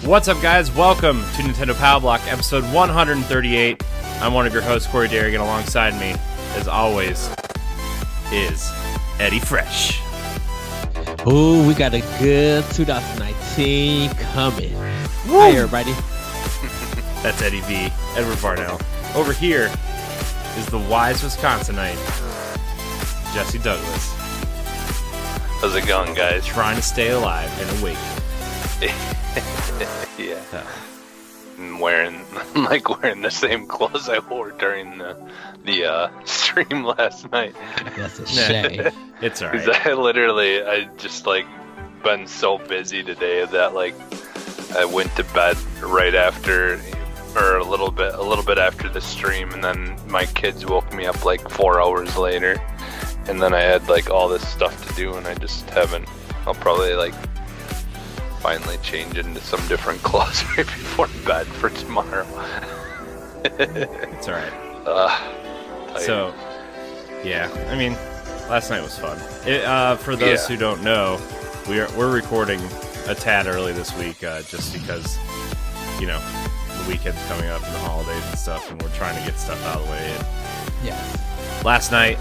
What's up, guys? Welcome to Nintendo Pow Block, episode 138. I'm one of your hosts, Corey Dirrig, and alongside me, as always, is Eddie Fresh. Ooh, we got a good 2019 coming. Woo! Hi, everybody. That's Eddie V, Edward Varnell. Over here is the wise Wisconsinite, Jesse Douglas. How's it going, guys? Trying to stay alive and awake. Yeah. I'm wearing the same clothes I wore during the stream last night. That's a shame. It's alright. I just been so busy today that I went to bed right after, or a little bit after the stream, and then my kids woke me up 4 hours later, and then I had all this stuff to do, and I just haven't. I'll probably finally change into some different clothes right before bed for tomorrow. It's alright. So, yeah, I mean, last night was fun. For those who don't know, we're recording a tad early this week, just because, the weekend's coming up and the holidays and stuff, and we're trying to get stuff out of the way. And last night,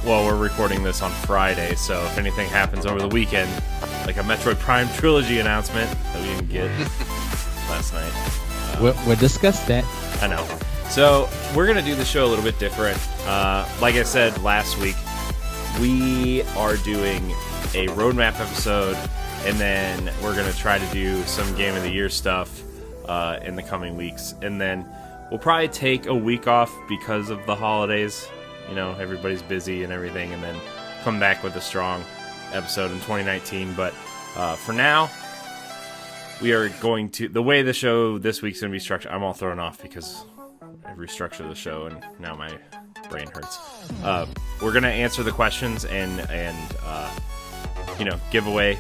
we're recording this on Friday, so if anything happens over the weekend, like a Metroid Prime trilogy announcement that we didn't get last night. We'll discuss that. I know. So we're going to do the show a little bit different. Like I said last week, we are doing a roadmap episode, and then we're going to try to do some Game of the Year stuff in the coming weeks. And then we'll probably take a week off because of the holidays. Everybody's busy and everything, and then come back with a strong episode in 2019. But for now, we are going to... The way the show this week's going to be structured... I'm all thrown off because I've restructured the show, and now my brain hurts. We're going to answer the questions and give away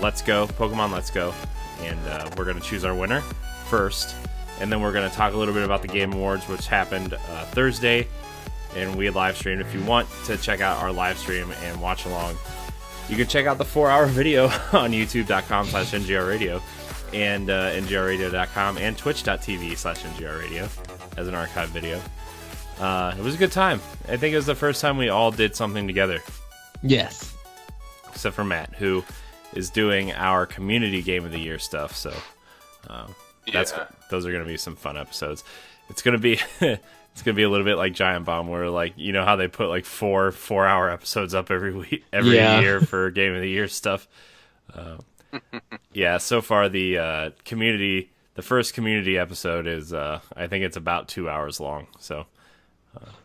Let's Go, Pokemon Let's Go. And we're going to choose our winner first. And then we're going to talk a little bit about the Game Awards, which happened Thursday. And we had live streamed. If you want to check out our live stream and watch along, you can check out the 4-hour video on youtube.com/ngrradio and ngrradio.com and twitch.tv/ngrradio as an archive video. It was a good time. I think it was the first time we all did something together. Yes. Except for Matt, who is doing our community Game of the Year stuff. So those are going to be some fun episodes. It's going to be... It's going to be a little bit like Giant Bomb, where, how they put, 4-hour episodes up every year for Game of the Year stuff. So far the first community episode is, I think it's about 2 hours long. So.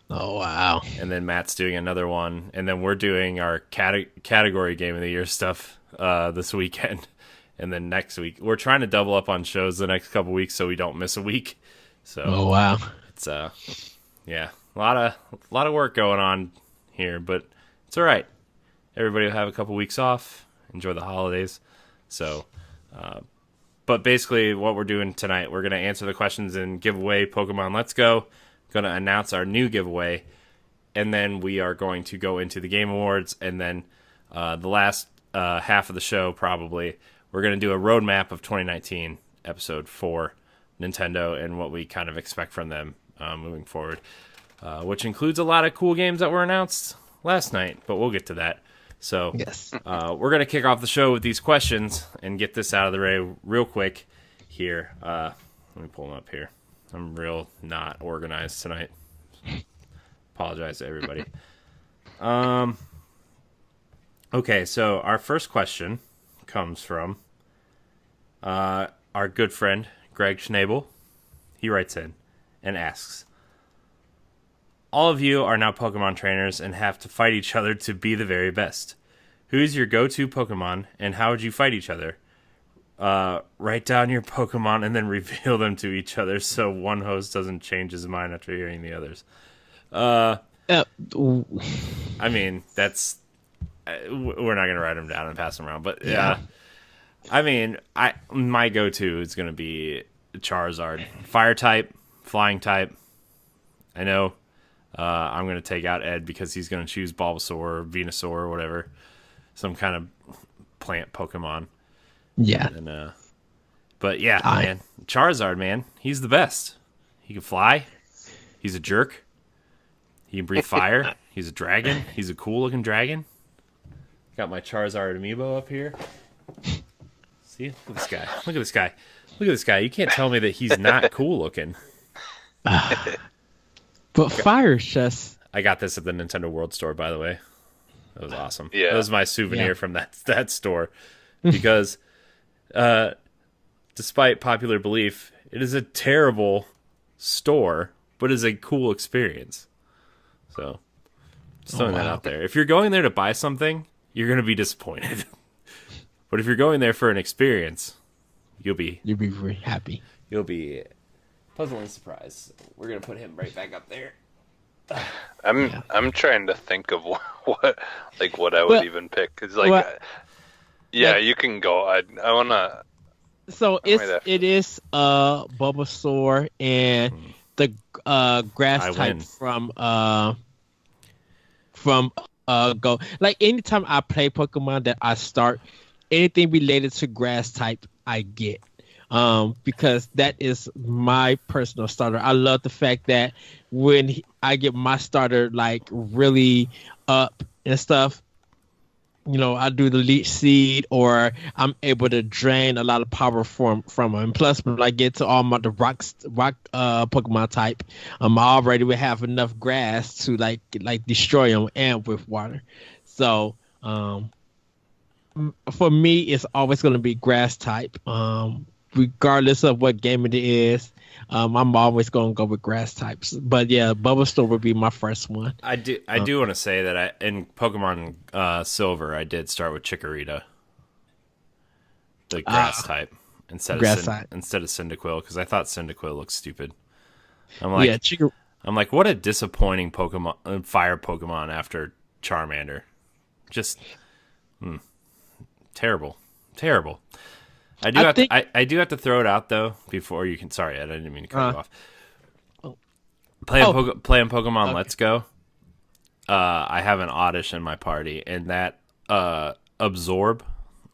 Oh, wow. And then Matt's doing another one, and then we're doing our category Game of the Year stuff this weekend. And then next week, we're trying to double up on shows the next couple weeks so we don't miss a week. So. Oh, wow. It's a lot of work going on here, but it's all right. Everybody will have a couple weeks off, enjoy the holidays. So, but basically, what we're doing tonight, we're going to answer the questions and give away Pokemon Let's Go. Going to announce our new giveaway, and then we are going to go into the Game Awards, and then the last half of the show, probably, we're going to do a roadmap of 2019, episode 4, Nintendo, and what we kind of expect from them moving forward, which includes a lot of cool games that were announced last night, but we'll get to that. So yes. We're going to kick off the show with these questions and get this out of the way real quick here. Let me pull them up here. I'm real not organized tonight. Apologize to everybody. Okay, so our first question comes from our good friend Greg Schnabel. He writes in and asks, all of you are now Pokemon trainers and have to fight each other to be the very best. Who's your go-to Pokemon, and how would you fight each other? Write down your Pokemon and then reveal them to each other so one host doesn't change his mind after hearing the others. I mean, that's... we're not going to write them down and pass them around, but yeah. I mean, my go-to is going to be Charizard. Fire type, flying type. I know I'm going to take out Ed because he's going to choose Bulbasaur or Venusaur or whatever. Some kind of plant Pokemon. Yeah. And, but yeah, man. Charizard, man. He's the best. He can fly. He's a jerk. He can breathe fire. He's a dragon. He's a cool-looking dragon. Got my Charizard amiibo up here. See? Look at this guy. Look at this guy. Look at this guy. You can't tell me that he's not cool-looking. But fire's just... I got this at the Nintendo World Store, by the way. That was awesome. Yeah. That was my souvenir from that store. Because despite popular belief, it is a terrible store, but is a cool experience. So, just throwing that out there. If you're going there to buy something, you're going to be disappointed. But if you're going there for an experience, you'll be very happy. You'll be pleasantly surprised. We're going to put him right back up there. I'm trying to think of what I would even pick, because you can go. I wanna. So it is Bulbasaur and the grass type win. from Go. Like anytime I play Pokemon that I start, anything related to grass type I get. Because that is my personal starter. I love the fact that when I get my starter like really up and stuff, you know, I do the leech seed, or I'm able to drain a lot of power from them. And plus, when I get to all my rock Pokemon type, I already will have enough grass to like destroy them and with water. So for me, it's always going to be grass type. Regardless of what game it is, I'm always going to go with grass types. But yeah, Bulbasaur would be my first one. I do want to say that in Pokemon Silver, I did start with Chikorita, the grass type, instead of Cyndaquil, because I thought Cyndaquil looked stupid. I'm like, what a disappointing Pokemon, fire Pokemon after Charmander. Just terrible. I do have to throw it out though before you can. Sorry, Ed, I didn't mean to cut you off. Playing Pokemon Let's Go. I have an Oddish in my party, and that Absorb,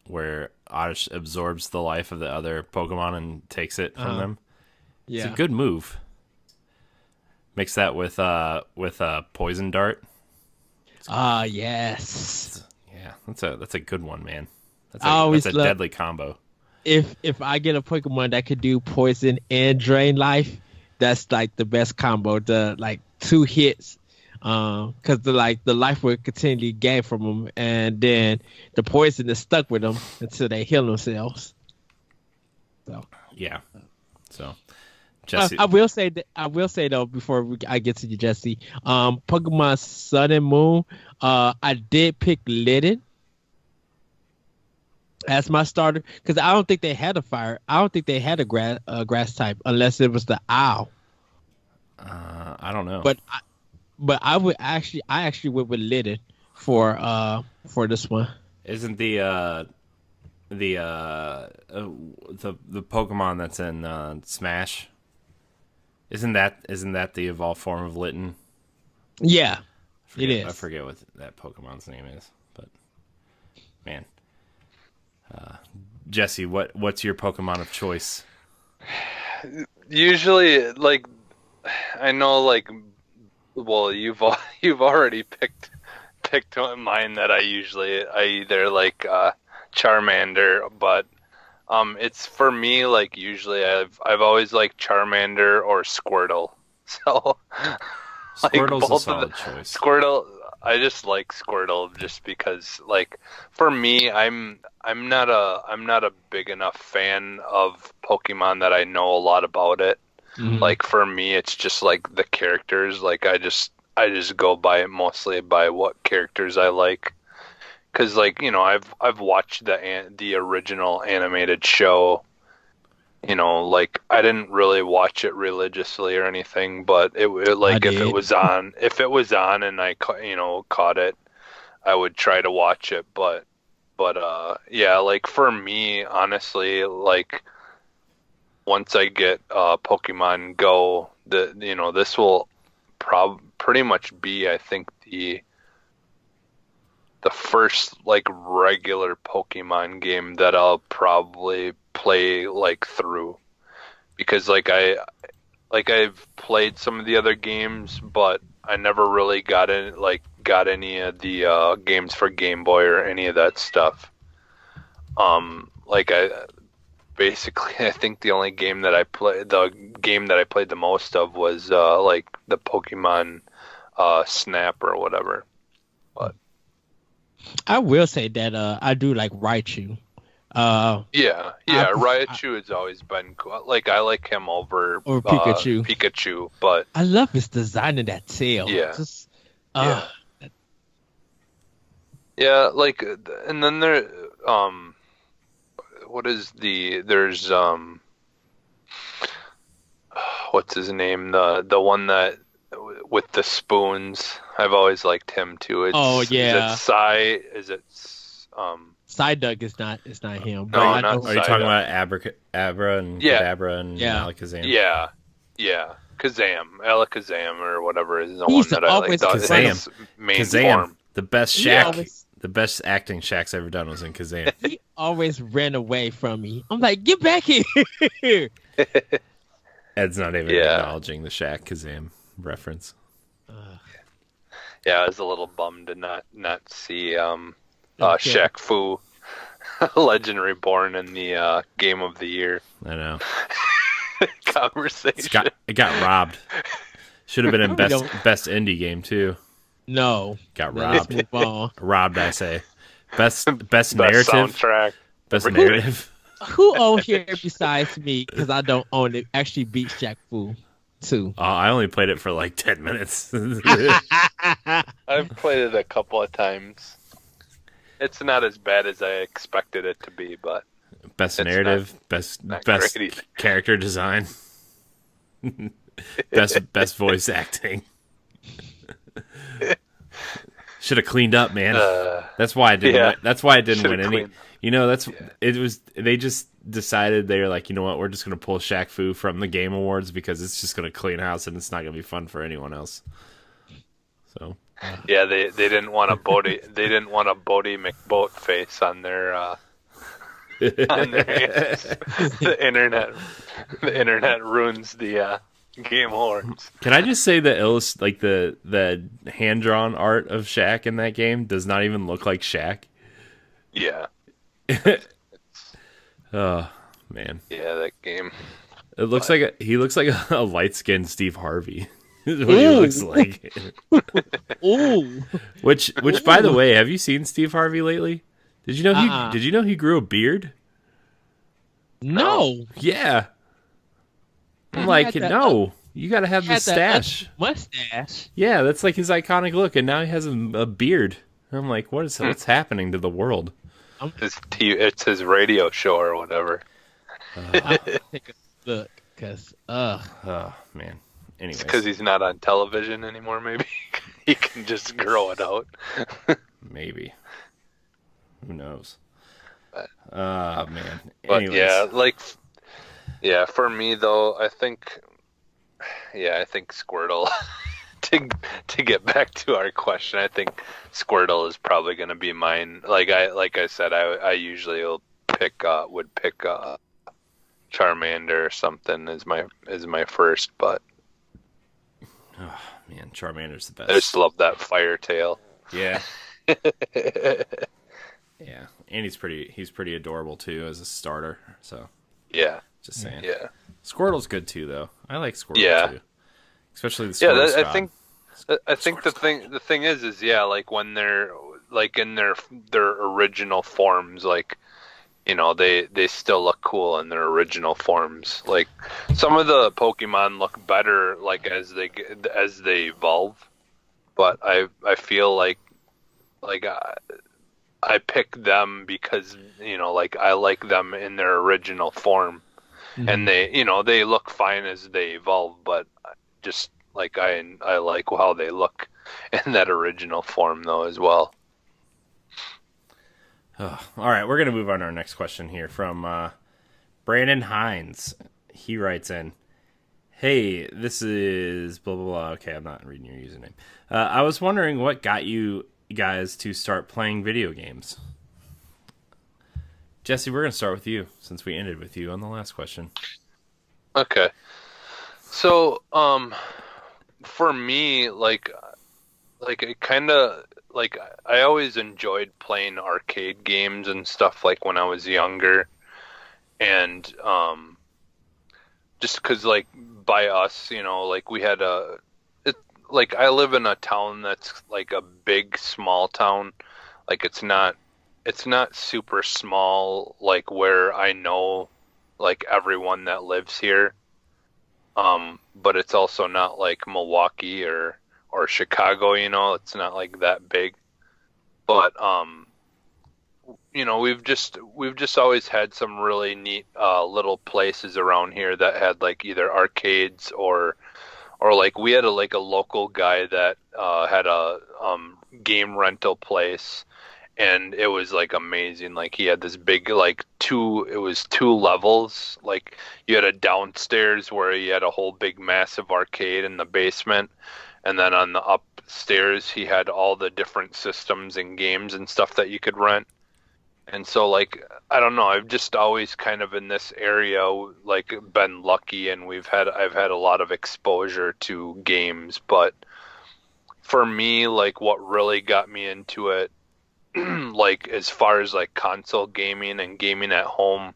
where Oddish absorbs the life of the other Pokemon and takes it from them. Yeah, it's a good move. Mix that with Poison Dart. Yes. Yeah, that's a good one, man. That's a deadly combo. If I get a Pokemon that could do poison and drain life, that's like the best combo. The like 2 hits, because the life will continually gain from them, and then the poison is stuck with them until they heal themselves. So yeah. So Jesse, I will say though before I get to you, Jesse, Pokemon Sun and Moon, I did pick Litten as my starter, because I don't think they had a fire. I don't think they had a grass type unless it was the owl. I don't know. But I actually went with Litten for this one. Isn't the Pokemon that's in Smash? Isn't that the evolved form of Litten? Yeah, it is. I forget what that Pokemon's name is, but man. Jesse, what's your Pokemon of choice? Usually, like, I know, like, well, you've already picked mine that I either like Charmander, but it's for me, like, usually I've always liked Charmander or Squirtle. So Squirtle's a solid choice. Squirtle, like Squirtle just because, like, for me, I'm not a big enough fan of Pokemon that I know a lot about it. Mhm. Like, for me, it's just like the characters. Like, I just go by it mostly by what characters I like. Because, like, I've watched the original animated show. Like, I didn't really watch it religiously or anything, but like, if did. it was on and I caught it, I would try to watch it. But yeah, like, for me, honestly, like, once I get Pokemon Go, this will pretty much be, I think, the first, like, regular Pokemon game that I'll probably play, like, through, because, like, I've played some of the other games, but I never really got any of the games for Game Boy or any of that stuff. Like, I think the only game that I played the most of was like the Pokemon Snap or whatever. But I will say that I do like Raichu. yeah, Raichu has always been cool. Like, I like him over Pikachu. But I love his design of that tail. Yeah. Just, yeah, like, and then there's what's his name, the one that with the spoons. I've always liked him too. Is it Psyduck is not him. No, I not know- Are you talking about Abra and Yeah. Kadabra and Yeah. Alakazam? Yeah, Alakazam or whatever is the He one used to that I like. always His main Kazam. form. The best He Shaq, always- the best acting Shaq's ever done was in Kazam. He always ran away from me. I'm like, get back here. Ed's not even Yeah. acknowledging the Shaq Kazam reference. Yeah, I was a little bummed to not see Okay. Shaq Fu, Legend Reborn, in the Game of the Year I know. conversation. It got robbed. Should have been in We best don't- best indie game too. No. Got Let's robbed. move on. Robbed, I say. Best Best narrative. soundtrack. Best everything. narrative. Who on here besides me, because I don't own it, actually beat Shaq Fu too? I only played it for like 10 minutes. I've played it a couple of times. It's not as bad as I expected it to be, but Best It's narrative, best not best great either. character design, best voice acting. Should have cleaned up, man. That's why I didn't. yeah. Win. That's why I didn't Should've win any. cleaned- You know, it was. They just decided they were like, you know what, we're just gonna pull Shaq Fu from the Game Awards because it's just gonna clean house and it's not gonna be fun for anyone else. So Yeah, they didn't want a Bodie McBoat face on their the internet ruins the Game Awards. can I just say that the hand drawn art of Shaq in that game does not even look like Shaq. Yeah, Oh man, yeah, that game. it looks like he looks like a light skinned Steve Harvey. Is what he looks like. Ooh. Which by the way, have you seen Steve Harvey lately? Did you know Uh-uh. Did you know he grew a beard? No. Yeah. I'm He like, had that no, you got to have the Had that stash. mustache. Yeah, that's like his iconic look, and now he has a beard. I'm like, what's happening to the world? It's his radio show or whatever. I'll take a look, because Oh man. It's Anyways, because he's not on television anymore. Maybe he can just grow it out. maybe. Who knows? But- Man. But Anyways. yeah, for me though, I think Squirtle. To get back to our question, I think Squirtle is probably going to be mine. Like I said, I usually would pick Charmander or something as my first, but Oh, man, Charmander's the I best. just love that fire tail. Yeah. Yeah. And he's pretty adorable too as a starter. So Yeah, just saying. yeah. Squirtle's good too though. I like Squirtle Yeah. too. Especially the Yeah, Squirtle I Squad. think I think the thing is yeah, like when they're like in their original forms, like they still look cool in their original forms. Like some of the Pokemon look better like as they evolve, but I feel like I pick them because like I like them in their original form, and they look fine as they evolve, but just like I like how they look in that original form though as well. Oh, all right, we're gonna move on to our next question here from Brandon Hines. He writes in, "Hey, this is blah blah blah." Okay, I'm not reading your username. I was wondering what got you guys to start playing video games. Jesse, we're gonna start with you since we ended with you on the last question. Okay, so for me, like it kind of like I always enjoyed playing arcade games and stuff like when I was younger, and just because like by us, like we had like I live in a town that's like a big small town, like it's not super small like where I know like everyone that lives here, but it's also not like Milwaukee or Chicago, it's not like that big. But we've just always had some really neat little places around here that had like either arcades or like we had a local guy that had a game rental place, and it was like amazing. Like he had this big like it was two levels. Like you had a downstairs where you had a whole big massive arcade in the basement, and then on the upstairs he had all the different systems and games and stuff that you could rent. And so like I don't know, I've just always kind of in this area like been lucky, and I've had a lot of exposure to games. But for me, like what really got me into it, like as far as like console gaming and gaming at home,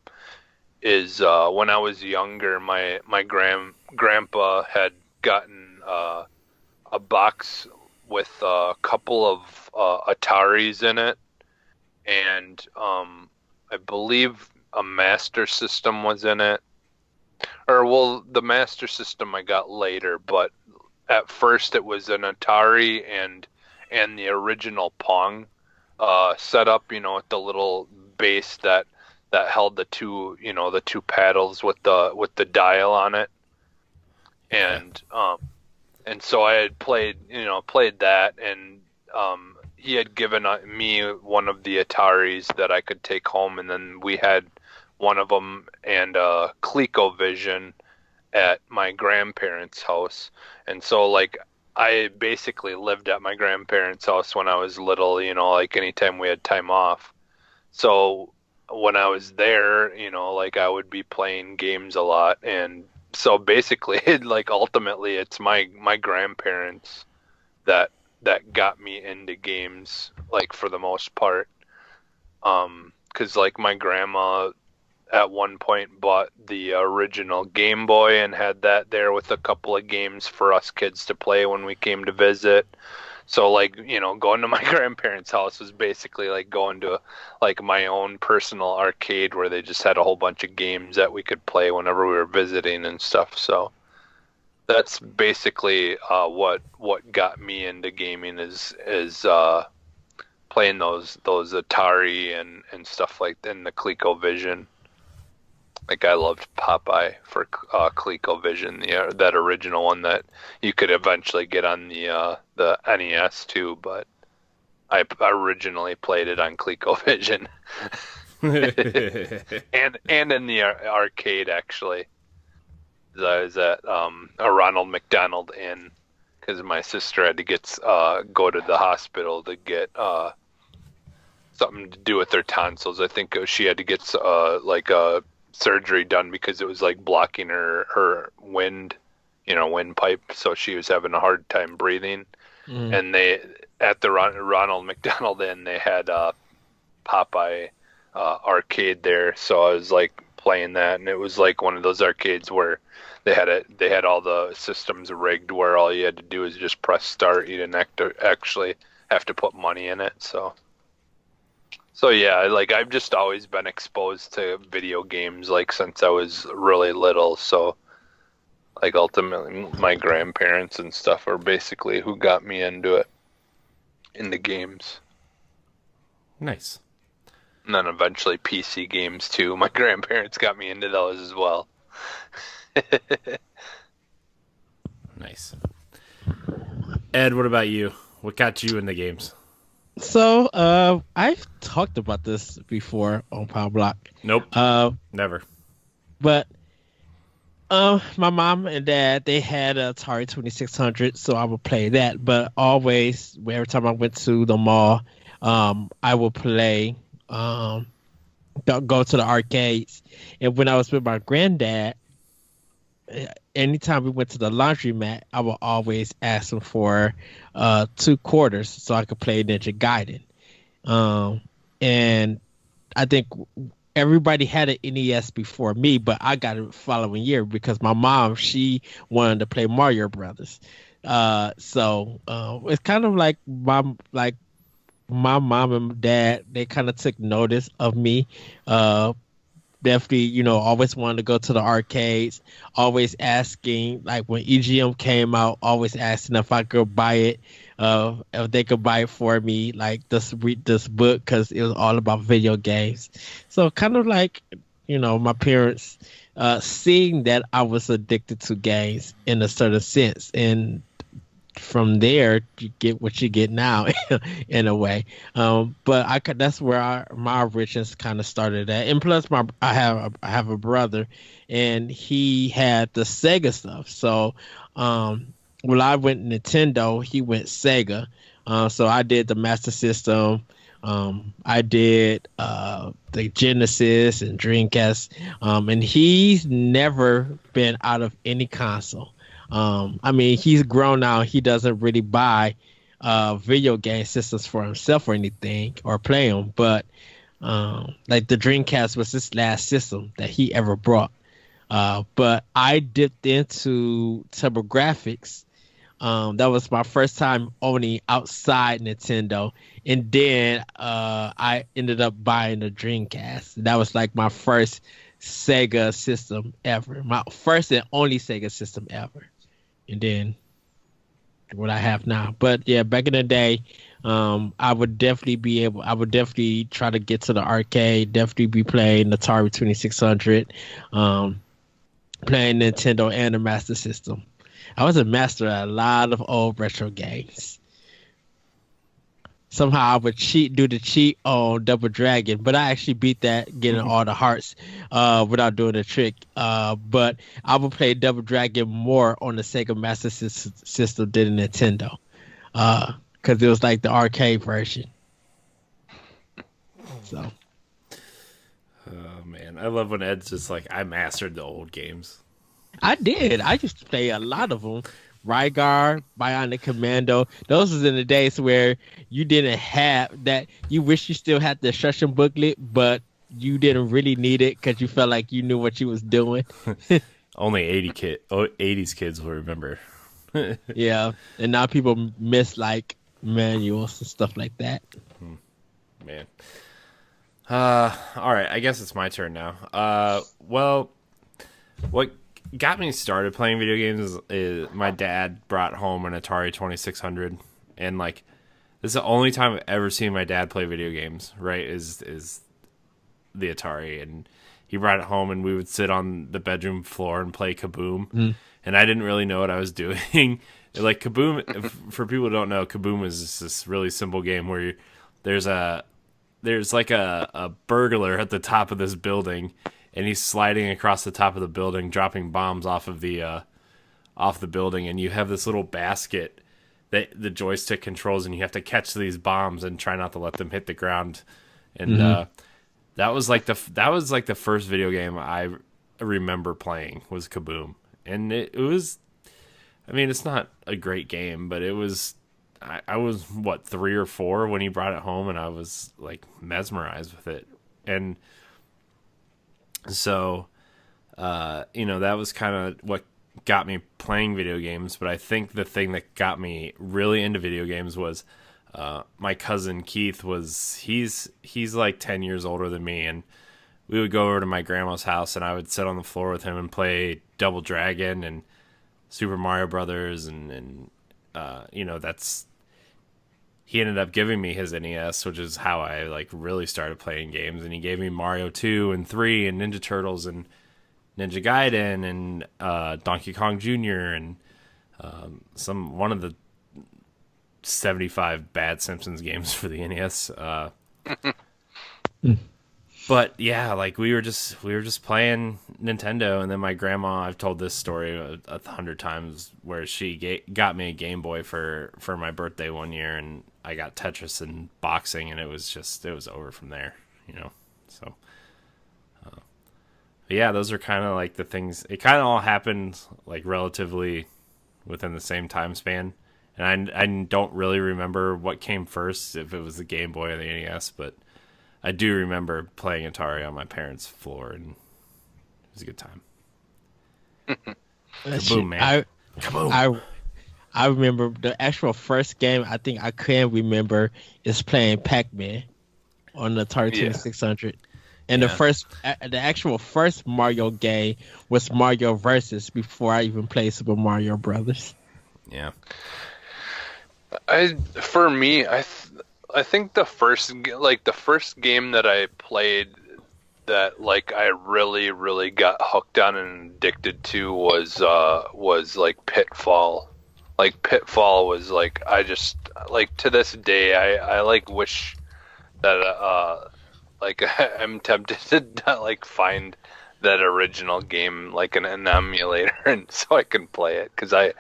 is when I was younger, my grandpa had gotten a box with a couple of Ataris in it, and I believe a Master System was in it. Or well, the Master System I got later, but at first it was an Atari and the original Pong set up, with the little base that held the two paddles with the dial on it, and so I had played that, and he had given me one of the Ataris that I could take home, and then we had one of them and ColecoVision at my grandparents' house. And so like I basically lived at my grandparents' house when I was little, like anytime we had time off. So when I was there, like I would be playing games a lot. And so basically like ultimately it's my grandparents that got me into games, like for the most part. 'Cause like my grandma at one point bought the original Game Boy and had that there with a couple of games for us kids to play when we came to visit. So like, going to my grandparents' house was basically like going to like my own personal arcade where they just had a whole bunch of games that we could play whenever we were visiting and stuff. So that's basically what got me into gaming is playing those Atari and stuff like in the ColecoVision. Like I loved Popeye for ColecoVision, that original one that you could eventually get on the NES too, but I originally played it on ColecoVision and in the arcade actually. I was at a Ronald McDonald Inn because my sister had to go to the hospital to get something to do with her tonsils. I think she had to get like a surgery done because it was like blocking her windpipe, so she was having a hard time breathing. And they at the Ronald McDonald Inn they had Popeye arcade there, so I was like playing that, and it was like one of those arcades where they had all the systems rigged where all you had to do is just press start. You didn't actually have to put money in it. So yeah, like I've just always been exposed to video games like since I was really little. So like ultimately my grandparents and stuff are basically who got me into games. Nice. And then eventually PC games too. My grandparents got me into those as well. Nice. Ed, what about you? What got you into games? So, I've talked about this before on Pow Block. Nope. Never. But my mom and dad, they had a Atari 2600, so I would play that. But always, every time I went to the mall, I would play, go to the arcades. And when I was with my granddad, anytime we went to the laundromat, I would always ask him for 2 quarters so I could play Ninja Gaiden. And I think everybody had an NES before me, but I got it the following year because my mom, she wanted to play Mario Brothers. So it's kind of like my mom and dad, they kind of took notice of me. Definitely, always wanted to go to the arcades, always asking, like when EGM came out, always asking if I could buy it, if they could buy it for me, like this book, because it was all about video games. So kind of like, my parents seeing that I was addicted to games in a certain sense. And from there you get what you get now in a way, but that's where my origins kind of started at. And plus I have a brother, and he had the Sega stuff. So when I went Nintendo, he went Sega. So I did the Master System, I did the Genesis and Dreamcast, and he's never been out of any console. I mean, he's grown now. He doesn't really buy video game systems for himself or anything or play them. But like the Dreamcast was his last system that he ever brought. But I dipped into TurboGrafx. That was my first time owning outside Nintendo. And then I ended up buying the Dreamcast. That was like my first Sega system ever. My first and only Sega system ever. And then what I have now. But yeah, back in the day, I would definitely try to get to the arcade, definitely be playing the Atari 2600, playing Nintendo and the Master System. I was a master at a lot of old retro games. Somehow I would do the cheat on Double Dragon, but I actually beat that, getting all the hearts without doing the trick. But I would play Double Dragon more on the Sega Master System than Nintendo, because it was like the arcade version. So. Oh man, I love when Ed's just like, I mastered the old games. I did. I used to play a lot of them. Rygar, Bionic Commando. Those was in the days where you didn't have that. You wish you still had the instruction booklet, but you didn't really need it because you felt like you knew what you was doing. Only 80s kids will remember. Yeah, and now people miss like manuals and stuff like that. Man. All right, I guess it's my turn now. Well, what got me started playing video games is my dad brought home an Atari 2600, and like this is the only time I've ever seen my dad play video games, right, is the Atari. And he brought it home and we would sit on the bedroom floor and play Kaboom. And I didn't really know what I was doing. Like Kaboom, for people who don't know, Kaboom is this really simple game where there's like a burglar at the top of this building, and he's sliding across the top of the building, dropping bombs off the building, and you have this little basket that the joystick controls, and you have to catch these bombs and try not to let them hit the ground. And that was like the first video game I remember playing was Kaboom, and it was, I mean, it's not a great game, but it was. I was 3 or 4 when he brought it home, and I was like mesmerized with it. And So, that was kind of what got me playing video games. But I think the thing that got me really into video games was my cousin Keith. He's like 10 years older than me, and we would go over to my grandma's house, and I would sit on the floor with him and play Double Dragon and Super Mario Brothers, and that's. He ended up giving me his NES, which is how I like really started playing games. And he gave me Mario 2 and 3 and Ninja Turtles and Ninja Gaiden and Donkey Kong Jr. and one of the 75 bad Simpsons games for the NES. But yeah, like we were just playing Nintendo, and then my grandma, I've told this story 100 times, where she got me a Game Boy for my birthday one year, and I got Tetris and boxing, and it was over from there, So, but yeah, those are kind of like the things. It kind of all happened like relatively within the same time span, and I don't really remember what came first, if it was the Game Boy or the NES, but I do remember playing Atari on my parents' floor, and it was a good time. Kaboom, man. Kaboom. I remember the actual first game I think I can remember is playing Pac-Man on the Atari 2600. And the actual first Mario game was Mario Versus before I even played Super Mario Brothers. Yeah. I think the first game that I played that like I really, really got hooked on and addicted to was like Pitfall. Like Pitfall was like, I just like to this day I like wish that like I'm tempted to like find that original game like an emulator, and so I can play it because I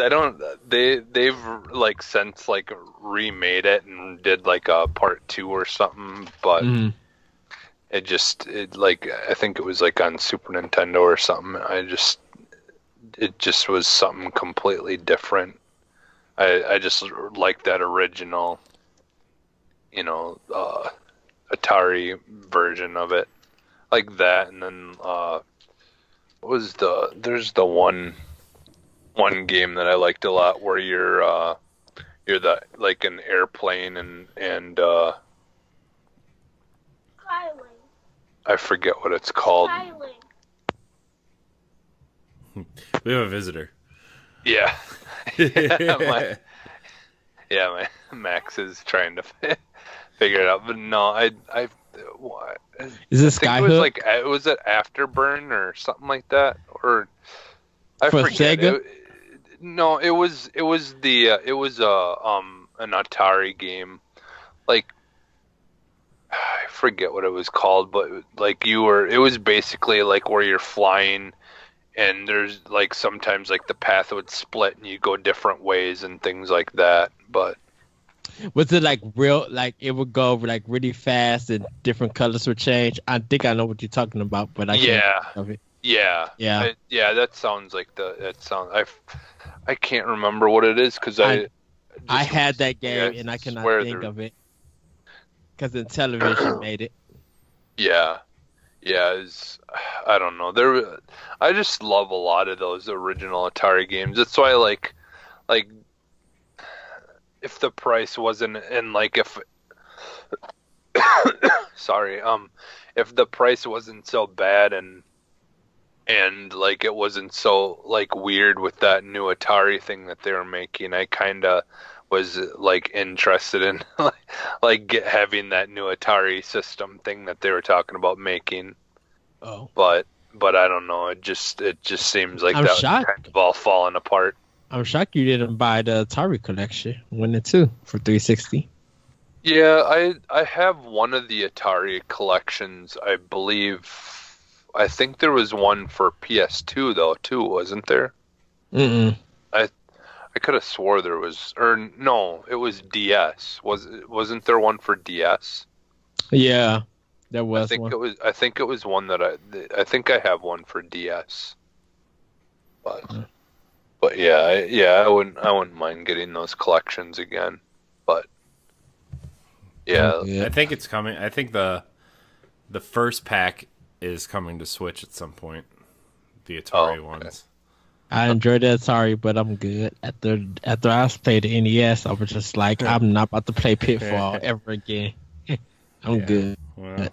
don't they've like since like remade it and did like a part 2 or something, but it like I think it was like on Super Nintendo or something. It just was something completely different. I just like that original Atari version of it. Like that, and then there's the one game that I liked a lot where you're the like an airplane and I forget what it's called. We have a visitor. Yeah. my Max is trying to figure it out, but no, I is this Skyhook? Was it Afterburn or something like that, or I for forget. Sega? No, it was an Atari game. Like I forget what it was called, but like it was basically like where you're flying, and there's like sometimes like the path would split and you go different ways and things like that, but. Was it like real, like it would go like really fast and different colors would change? I think I know what you're talking about, but I can't think of it. Yeah. That sounds like I can't remember what it is because I had that game and I cannot think of it because the television made it. Yeah. I don't know. I just love a lot of those original Atari games. That's why like. If the price wasn't, and like if if the price wasn't so bad and like it wasn't so like weird with that new Atari thing that they were making, I kind of was like interested in like having that new Atari system thing that they were talking about making. Oh, but I don't know. It just seems like I'm that shocked. was kind of all falling apart. I'm shocked you didn't buy the Atari collection 1 and 2 for 360. Yeah, I have one of the Atari collections, I believe. I think there was one for PS2 though too, wasn't there? Mm-mm. I could have swore there was, or no, it was DS. Wasn't there one for DS? Yeah, there was. I think it was one that I think I have one for DS. But I wouldn't mind getting those collections again. But yeah. I think it's coming. I think the first pack is coming to Switch at some point. The Atari ones. I enjoyed the Atari, but I'm good. After I played the NES, I was just like, I'm not about to play Pitfall ever again. I'm good. Well,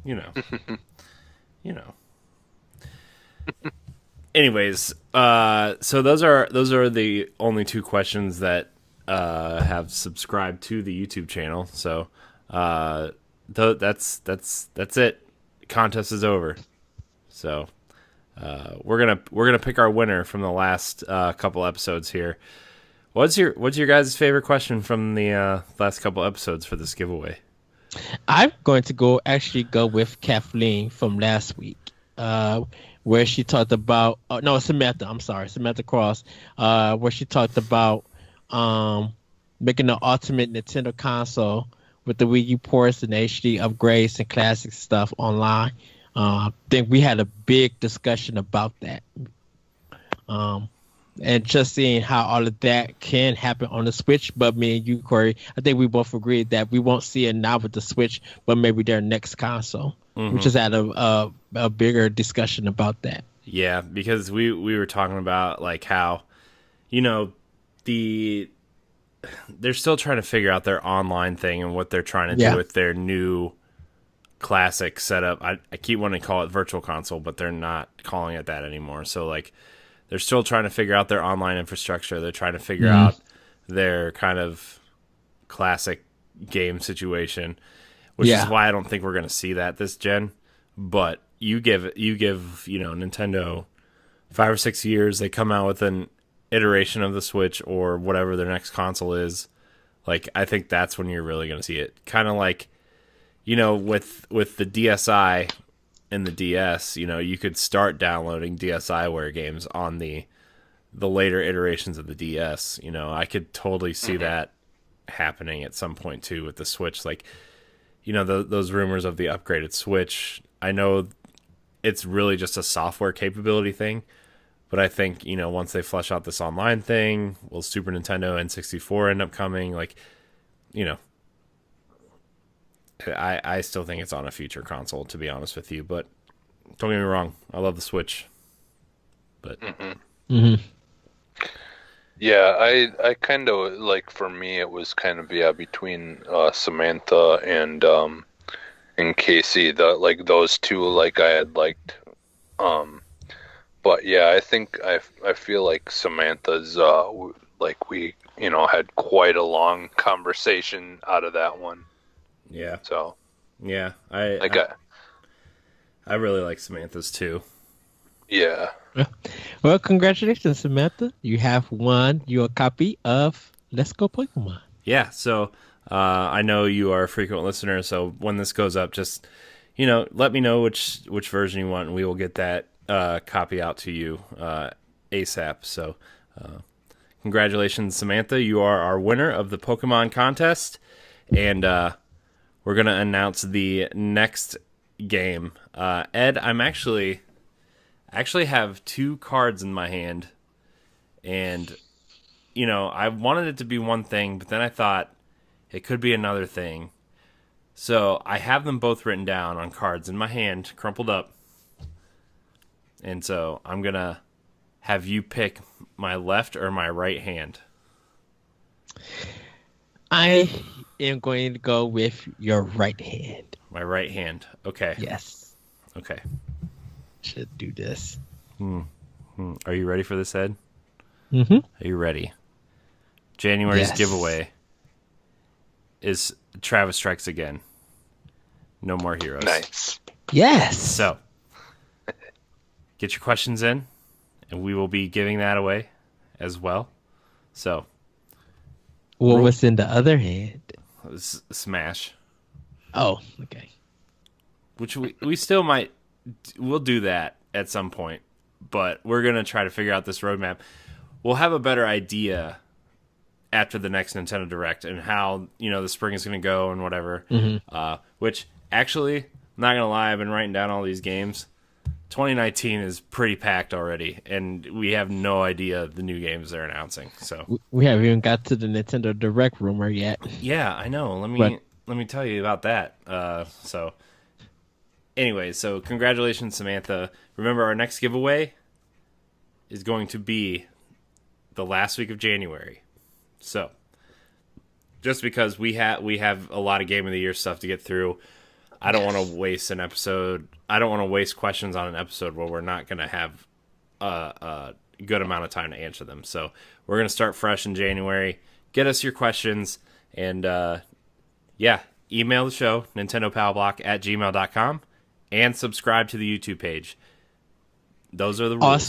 you know. Anyways, so those are the only two questions that have subscribed to the YouTube channel. So that's it. Contest is over. So we're gonna pick our winner from the last couple episodes here. What's your guys' favorite question from the last couple episodes for this giveaway? I'm going to go with Kathleen from last week, where she talked about Samantha. I'm sorry, Samantha Cross, where she talked about making an ultimate Nintendo console with the Wii U ports and HD upgrades and classic stuff online. I think we had a big discussion about that. And just seeing how all of that can happen on the Switch. But me and you, Corey, I think we both agreed that we won't see it now with the Switch, but maybe their next console. We just had a bigger discussion about that. Yeah, because we were talking about like how, they're still trying to figure out their online thing and what they're trying to do with their new classic setup. I keep wanting to call it Virtual Console, but they're not calling it that anymore. So like, they're still trying to figure out their online infrastructure. They're trying to figure out their kind of classic game situation, which is why I don't think we're going to see that this gen. But you give Nintendo 5 or 6 years, they come out with an iteration of the Switch or whatever their next console is. Like, I think that's when you're really going to see it. Kind of like, with the DSi and the DS, you could start downloading DSiWare games on the later iterations of the DS. I could totally see that happening at some point too with the Switch. Like, those rumors of the upgraded Switch. I know it's really just a software capability thing, but I think once they flesh out this online thing, will Super Nintendo and 64 end up coming? Like, I still think it's on a future console, to be honest with you. But don't get me wrong, I love the Switch. But yeah, I kind of like, for me it was kind of between Samantha and Casey. Those two, like, I had liked. But yeah, I think I feel like Samantha's we had quite a long conversation out of that one. Yeah. So. Yeah, I really like Samantha's too. Yeah. Well, congratulations, Samantha. You have won your copy of Let's Go Pokemon. Yeah. So I know you are a frequent listener. So when this goes up, just let me know which version you want, and we will get that copy out to you ASAP. So congratulations, Samantha. You are our winner of the Pokemon contest, and we're going to announce the next game. Ed, I'm actually have 2 cards in my hand, and I wanted it to be one thing, but then I thought it could be another thing. So I have them both written down on cards in my hand, crumpled up. And so I'm going to have you pick my left or my right hand. I am going to go with your right hand. My right hand. Okay. Yes. Okay. Should do this. Are you ready for this, Ed? Mm-hmm. Are you ready? January's giveaway is Travis Strikes Again. No More Heroes. Nice. Yes. So, get your questions in, and we will be giving that away as well. So, what was in the other hand? Smash. Oh, okay. Which we still might. We'll do that at some point, but we're going to try to figure out this roadmap. We'll have a better idea after the next Nintendo Direct and how, the spring is going to go and whatever. Which, actually, I'm not going to lie, I've been writing down all these games. 2019 is pretty packed already, and we have no idea the new games they're announcing. So we haven't even got to the Nintendo Direct rumor yet. Yeah, I know. Let me tell you about that. So anyway, so congratulations, Samantha. Remember, our next giveaway is going to be the last week of January. So, just because we have a lot of Game of the Year stuff to get through, I don't want to waste an episode. I don't want to waste questions on an episode where we're not going to have a good amount of time to answer them. So, we're going to start fresh in January. Get us your questions, and email the show, nintendopowblock@gmail.com, and subscribe to the YouTube page. Those are the rules.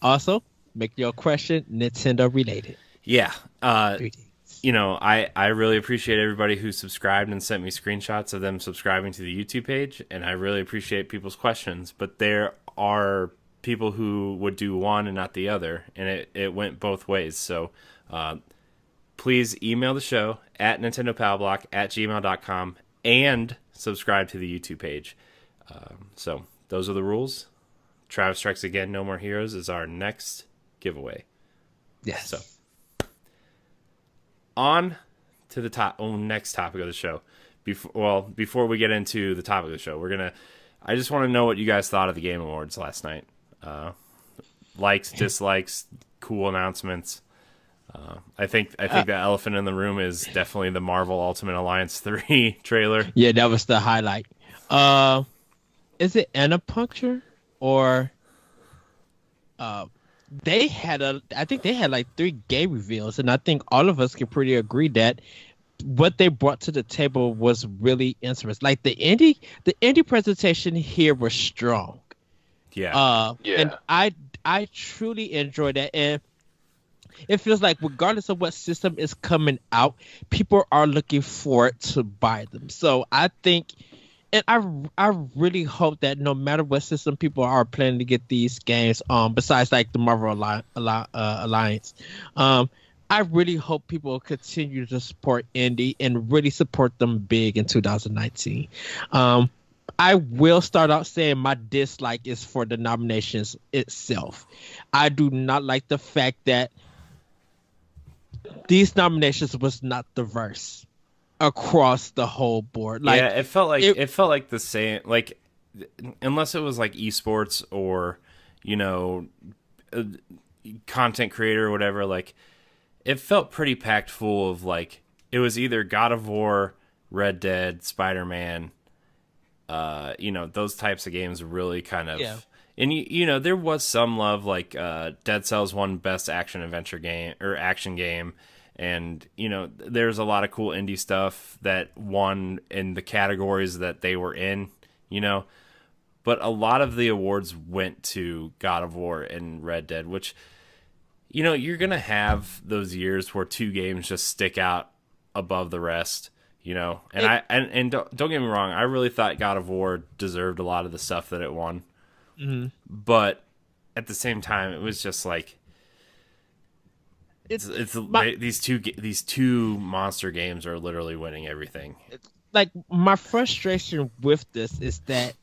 Also, make your question Nintendo related. Yeah. I really appreciate everybody who subscribed and sent me screenshots of them subscribing to the YouTube page, and I really appreciate people's questions. But there are people who would do one and not the other, and it went both ways. So please email the show at nintendopowblock@gmail.com and subscribe to the YouTube page. So those are the rules. Travis Strikes Again, No More Heroes is our next giveaway. Yes. So on to the next topic of the show. Before we get into the topic of the show, I just want to know what you guys thought of the Game Awards last night. Likes, dislikes, cool announcements. I think the elephant in the room is definitely the Marvel Ultimate Alliance 3 trailer. Yeah, that was the highlight. Is it Anapuncture or I think they had like 3 game reveals, and I think all of us can pretty agree that what they brought to the table was really interesting. Like the indie presentation here was strong. Yeah. And I truly enjoyed that, and it feels like regardless of what system is coming out, people are looking forward to buy them. So I think, and I really hope that no matter what system people are planning to get these games, besides like the Marvel Alliance, I really hope people continue to support indie and really support them big in 2019. I will start out saying my dislike is for the nominations itself. I do not like the fact that these nominations was not diverse across the whole board. Like, yeah, it felt like the same, like, unless it was like esports or, content creator or whatever, like, it felt pretty packed full of, like, it was either God of War, Red Dead, Spider-Man, those types of games really kind of, and there was some love, like, Dead Cells won Best Action Adventure Game or Action Game. And, there's a lot of cool indie stuff that won in the categories that they were in, But a lot of the awards went to God of War and Red Dead, which, you're going to have those years where 2 games just stick out above the rest, And don't get me wrong, I really thought God of War deserved a lot of the stuff that it won. Mm-hmm. But at the same time, it was just like, these two monster games are literally winning everything. Like, my frustration with this is that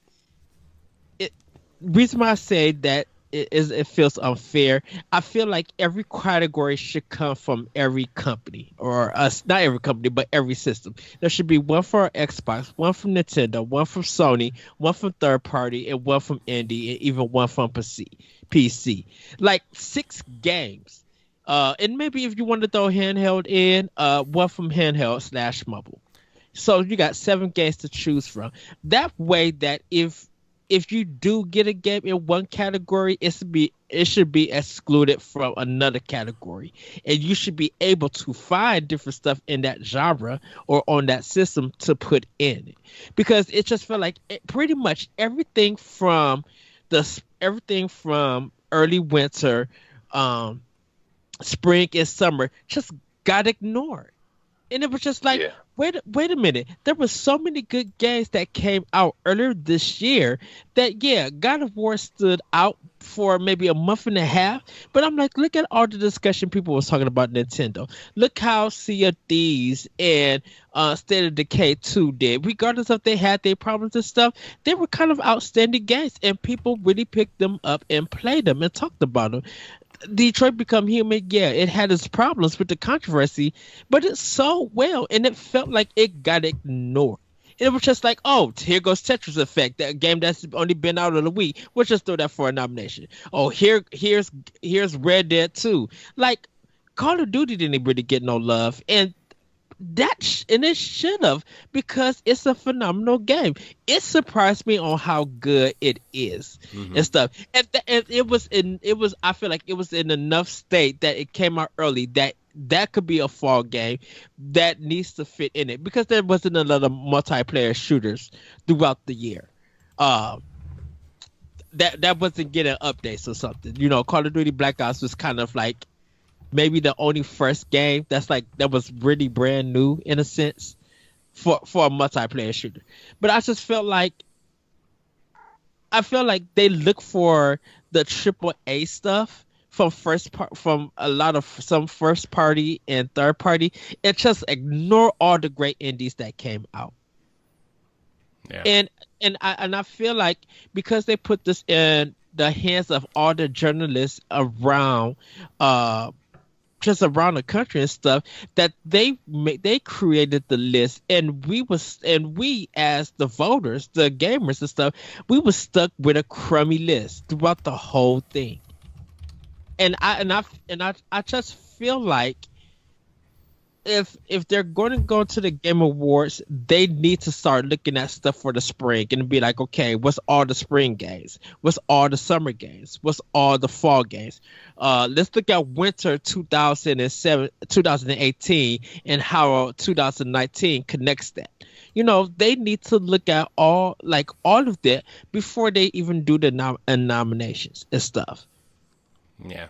reason why I say that it feels unfair. I feel like every category should come from every company, or not every company, but every system. There should be one for Xbox, one from Nintendo, one from Sony, one from third party, and one from indie, and even one from PC. Like 6 games. And maybe if you want to throw handheld in, one from handheld / mobile. So you got 7 games to choose from. That way that if you do get a game in one category, it should be excluded from another category. And you should be able to find different stuff in that genre or on that system to put in it. Because it just felt like pretty much everything from early winter, spring and summer just got ignored. And it was just like, wait a minute. There were so many good games that came out earlier this year that, God of War stood out for maybe a month and a half. But I'm like, look at all the discussion people was talking about Nintendo. Look how Sea of Thieves and State of Decay 2 did. Regardless if they had their problems and stuff, they were kind of outstanding games. And people really picked them up and played them and talked about them. Detroit Become Human, it had its problems with the controversy, but it sold well, and it felt like it got ignored. It was just like, oh, here goes Tetris Effect, that game that's only been out of the week. We'll just throw that for a nomination. Oh, here's Red Dead 2. Like, Call of Duty didn't really get no love, and it should have, because it's a phenomenal game. It surprised me on how good it is and stuff. And I feel like it was in enough state that it came out early that could be a fall game that needs to fit in it, because there wasn't a lot of multiplayer shooters throughout the year. That wasn't getting updates or something. You know, Call of Duty Black Ops was kind of like maybe the only first game that was really brand new in a sense for a multiplayer shooter. But I just felt like they look for the AAA stuff from some first party and third party, and just ignore all the great indies that came out. Yeah. And I feel like because they put this in the hands of all the journalists around just around the country and stuff, that they created the list, and we as the voters, the gamers and stuff, we were stuck with a crummy list throughout the whole thing. And I just feel like if they're going to go to the Game Awards, they need to start looking at stuff for the spring and be like, okay, what's all the spring games? What's all the summer games? What's all the fall games? Let's look at winter 2018 and how 2019 connects that. You know, they need to look at all of that before they even do the nominations and stuff. Yeah.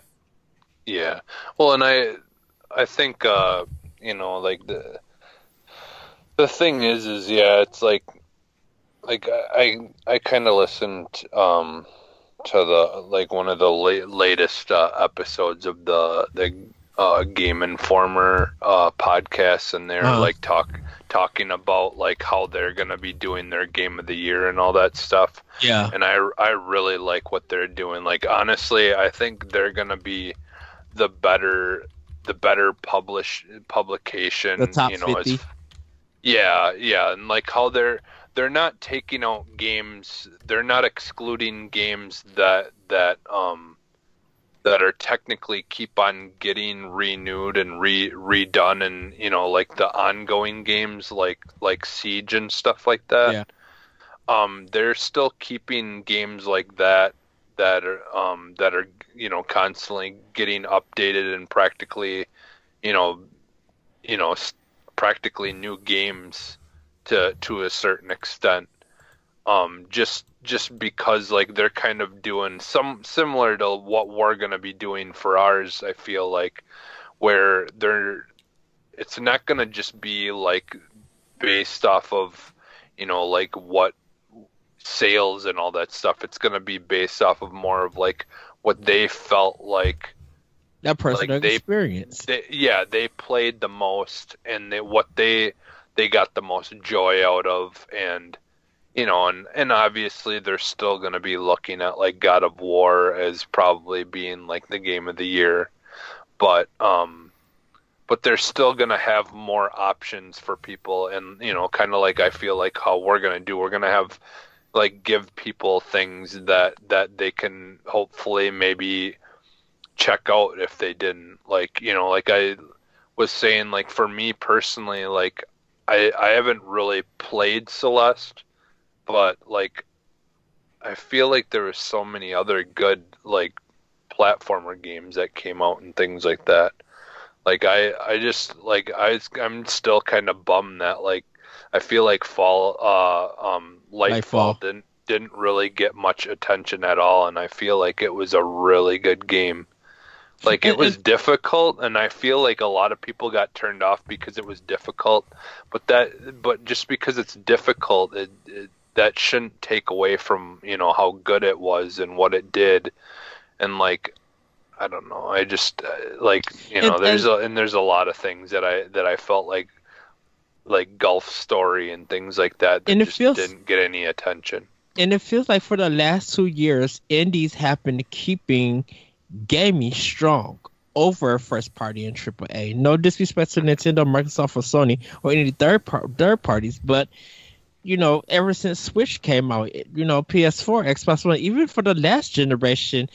Yeah. Well, and I think you know, like the thing is yeah, it's like I kind of listened to the one of the latest episodes of the Game Informer podcast, and they're talking about like how they're gonna be doing their Game of the Year and all that stuff. Yeah. And I really like what they're doing. Like, honestly, I think they're gonna be the better publication, the top you know, 50. Yeah, and like how they're not taking out games, they're not excluding games that are technically keep on getting renewed and redone, and you know, like the ongoing games like Siege and stuff like that. Yeah. They're still keeping games like that are you know, constantly getting updated and practically practically new games to a certain extent. Just because like they're kind of doing some similar to what we're going to be doing for ours, I feel like, where it's not going to just be like based off of, you know, like what sales and all that stuff. It's going to be based off of more of like what they felt like that personal experience. They played the most, and what they got the most joy out of. And you know, and obviously they're still going to be looking at like God of War as probably being like the Game of the Year, but they're still going to have more options for people. And you know, kind of like I feel like how we're going to have like give people things that they can hopefully maybe check out if they didn't. Like, you know, like I was saying, like for me personally, like I haven't really played Celeste, but like I feel like there were so many other good like platformer games that came out and things like that. Like I just like I'm still kind of bummed that like I feel like Lightfall didn't really get much attention at all, and I feel like it was a really good game. Like it was difficult, and I feel like a lot of people got turned off because it was difficult. But just because it's difficult, that shouldn't take away from, you know, how good it was and what it did. And like, I don't know, I just like, you know, there's a lot of things that I felt like Gulf Story and things like that didn't get any attention. And it feels like for the last 2 years, indies have been keeping gaming strong over first party and AAA. No disrespect to Nintendo, Microsoft, or Sony, or any third parties, but ever since Switch came out, PS4, Xbox One, even for the last generation,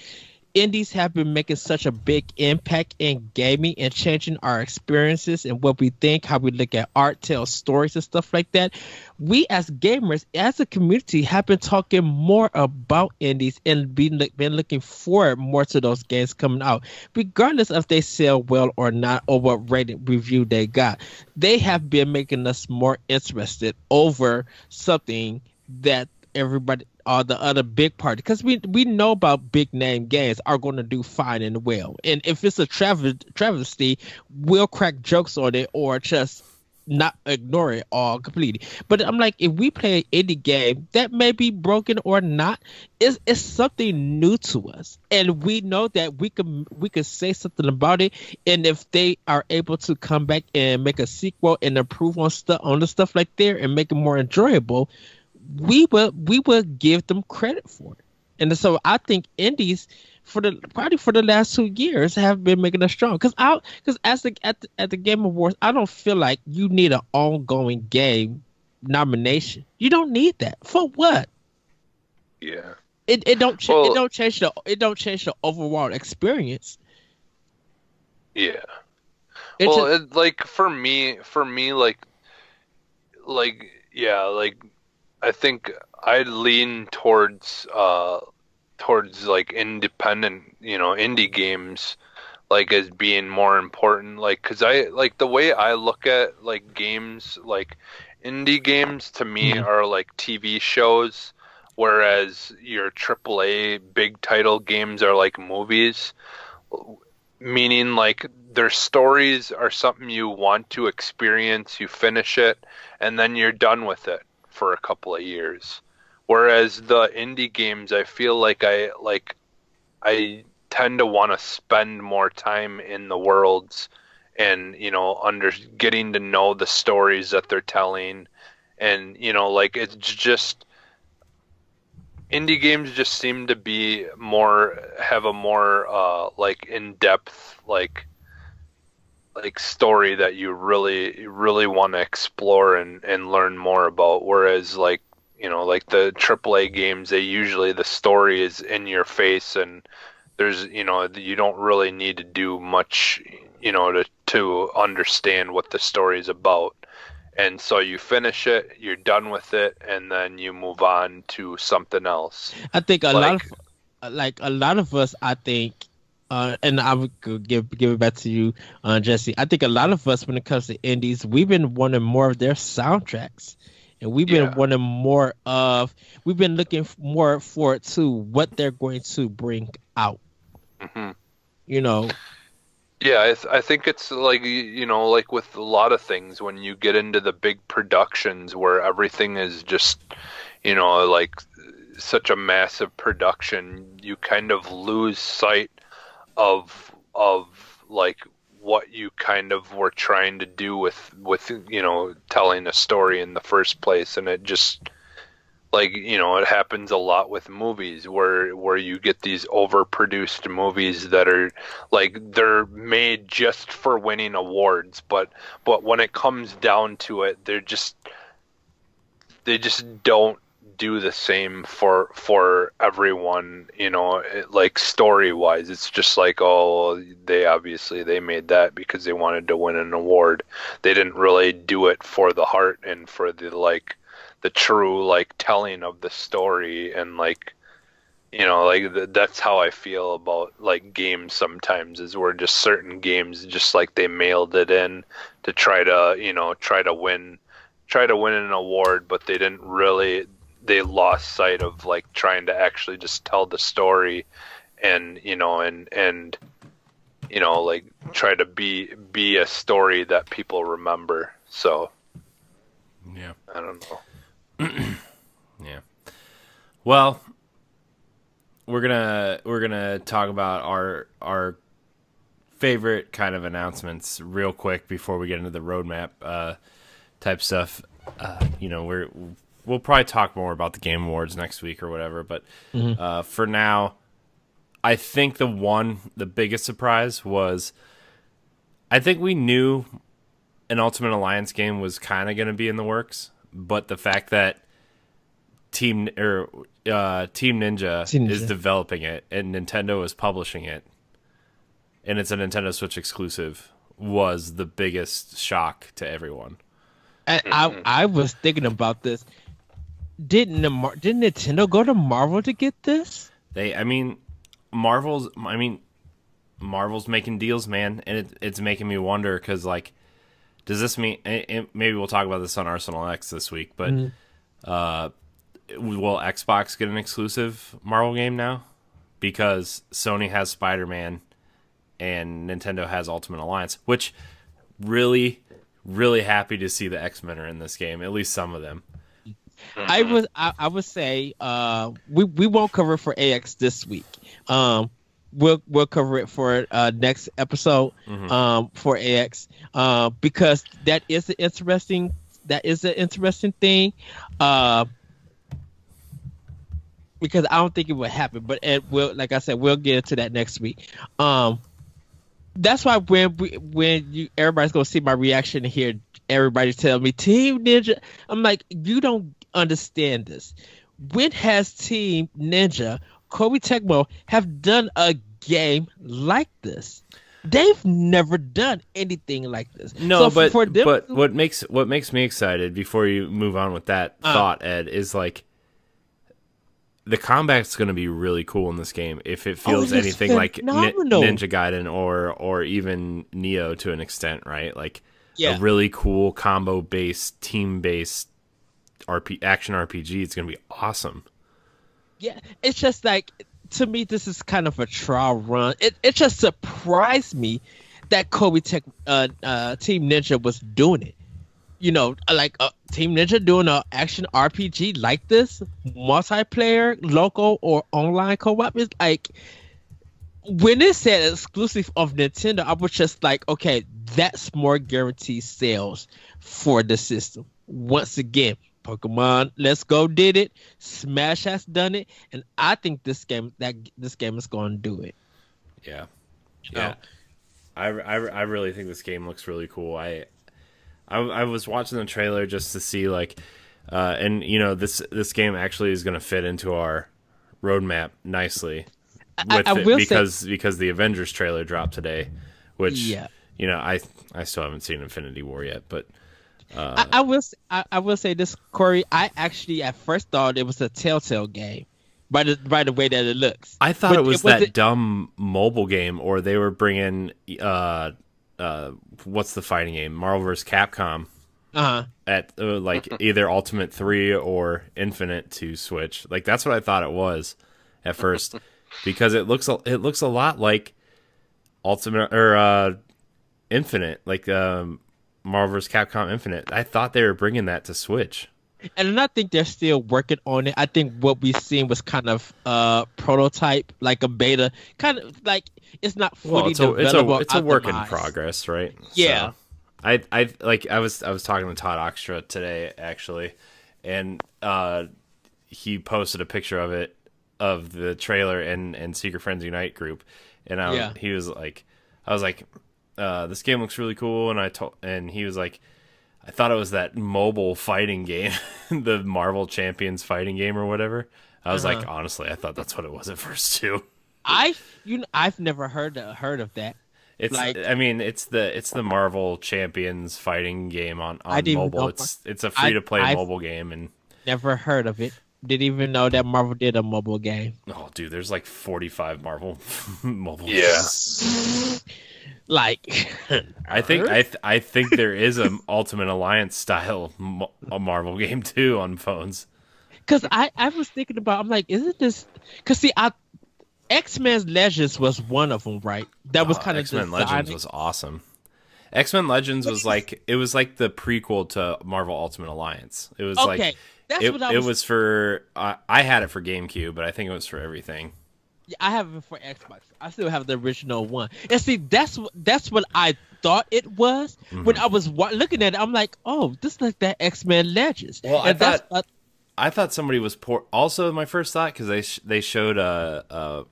indies have been making such a big impact in gaming and changing our experiences and what we think, how we look at art, tell stories and stuff like that. We as gamers, as a community, have been talking more about indies and been looking forward more to those games coming out, regardless if they sell well or not or what rated review they got. They have been making us more interested over something that everybody the other big party, because we know about big name games are going to do fine and well, and if it's a travesty, we'll crack jokes on it or just not ignore it all completely. But I'm like, if we play an indie game that may be broken or not, it's something new to us, and we know that we could say something about it, and if they are able to come back and make a sequel and improve on the stuff like there and make it more enjoyable, we will give them credit for it. And so I think indies for the last 2 years have been making us strong. Because at the Game Awards, I don't feel like you need an ongoing game nomination. You don't need that. For what? Yeah. It don't change the overall experience. Yeah. It like for me, yeah, like I think I lean towards like independent, indie games, like as being more important. Like, cause I like the way I look at like games, like indie games to me are like TV shows, whereas your AAA big title games are like movies. Meaning like their stories are something you want to experience, you finish it, and then you're done with it for a couple of years. Whereas the indie games, I feel like I tend to want to spend more time in the worlds and, getting to know the stories that they're telling. And, like it's just indie games just seem to be have a more like in-depth like story that you really really want to explore and learn more about, whereas like like the AAA games, they usually the story is in your face and there's you don't really need to do much to understand what the story is about. And so you finish it, you're done with it, and then you move on to something else. I think a lot of us, I think, and I would give it back to you, Jesse. I think a lot of us, when it comes to indies, we've been wanting more of their soundtracks, and we've been wanting more of. We've been looking more forward to what they're going to bring out. Mm-hmm. Yeah, I think it's like, like with a lot of things, when you get into the big productions where everything is just, like such a massive production, you kind of lose sight of like what you kind of were trying to do with telling a story in the first place. And it just like, it happens a lot with movies where you get these overproduced movies that are like they're made just for winning awards, but when it comes down to it, they just don't do the same for everyone, like story wise. It's just like, oh, they made that because they wanted to win an award. They didn't really do it for the heart and for the true like telling of the story. And like that's how I feel about like games sometimes, is where just certain games just like they mailed it in to try to win an award, but they lost sight of like trying to actually just tell the story and like try to be a story that people remember. So yeah, I don't know. Yeah. Well, we're gonna talk about our favorite kind of announcements real quick before we get into the roadmap type stuff. We'll probably talk more about the Game Awards next week or whatever, but for now, I think the biggest surprise was, I think we knew an Ultimate Alliance game was kind of going to be in the works, but the fact that Team Ninja is developing it and Nintendo is publishing it, and it's a Nintendo Switch exclusive, was the biggest shock to everyone. I was thinking about this. Didn't Nintendo go to Marvel to get this? Marvel's making deals, man, and it's making me wonder because, like, does this mean? Maybe we'll talk about this on Arsenal X this week, but will Xbox get an exclusive Marvel game now? Because Sony has Spider-Man and Nintendo has Ultimate Alliance, which really, really happy to see the X-Men are in this game, at least some of them. I would say we won't cover it for AX this week. We'll cover it for next episode for AX because that is an interesting thing. Because I don't think it would happen, but it will. Like I said, we'll get into that next week. That's why when everybody's gonna see my reaction and hear everybody tell me Team Ninja, I'm like, you don't understand this. When has Team Ninja, Koei Tecmo have done a game like this? They've never done anything like this. No, so but what makes me excited before you move on with that thought, Ed, is like the combat's going to be really cool in this game if it feels anything like Ninja Gaiden or even Neo to an extent, right? Like a really cool combo-based, team-based action RPG. It's going to be awesome. Yeah, it's just like, to me, this is kind of a trial run. It just surprised me that Koei Team Ninja was doing it. You know, like Team Ninja doing an action RPG like this, multiplayer, local, or online co-op. Is like, when it said exclusive of Nintendo, I was just like, okay, that's more guaranteed sales for the system. Once again, Pokemon Let's Go did it. Smash has done it, and I think this game is going to do it. Yeah, yeah. I really think this game looks really cool. I was watching the trailer just to see, like, and you know, this game actually is going to fit into our roadmap nicely. Because the Avengers trailer dropped today, which you know, I still haven't seen Infinity War yet, but. I will say this, Corey. I actually at first thought it was a Telltale game, by the way that it looks. I thought it was that dumb mobile game, or they were bringing what's the fighting game, Marvel vs. Capcom, at like either Ultimate 3 or Infinite to Switch. Like that's what I thought it was at first, because it looks a lot like Ultimate or Infinite, like Marvel vs. Capcom Infinite. I thought they were bringing that to Switch. And I think they're still working on it. I think what we've seen was kind of prototype, like a beta, kind of like it's not fully developed. It's a work in progress, right? Yeah. So, I was talking to Todd Oxtra today actually, and he posted a picture of the trailer and Secret Friends Unite group, and he was like, I was like, this game looks really cool, and he was like, I thought it was that mobile fighting game, the Marvel Champions fighting game or whatever. I was like, honestly, I thought that's what it was at first too. I've never heard of that. It's like, I mean, it's the Marvel Champions fighting game on mobile. It's a free to play mobile game, and never heard of it. Didn't even know that Marvel did a mobile game. Oh, dude, there's like 45 Marvel mobile games. Like, I think there is a Ultimate Alliance style a Marvel game too on phones. Because I was thinking about, I'm like, isn't this? Because see, X-Men Legends was one of them, right? That was kind of X-Men Legends was awesome. X-Men Legends was like the prequel to Marvel Ultimate Alliance. It was like it was for I had it for GameCube, but I think it was for everything. Yeah, I have it for Xbox. I still have the original one. And see, that's what I thought it was when I was looking at it. I'm like, oh, this is like that X-Men Legends. Well, I thought somebody was also my first thought, because they showed the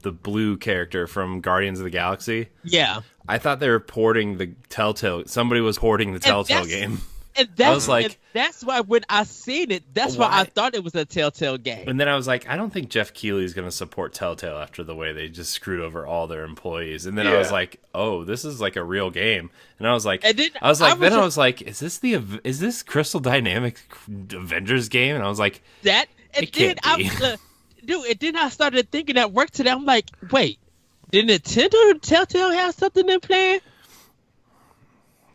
blue character from Guardians of the Galaxy. Yeah, I thought they were porting the Telltale. Somebody was porting the Telltale game. And that's why when I seen it, that's why I thought it was a Telltale game. And then I was like, I don't think Jeff Keighley's going to support Telltale after the way they just screwed over all their employees. And then I was like, oh, this is like a real game. And I was like, I was like, is this Crystal Dynamics Avengers game? And I was like, and then I started thinking at work today. I'm like, wait, did Nintendo Telltale have something in plan?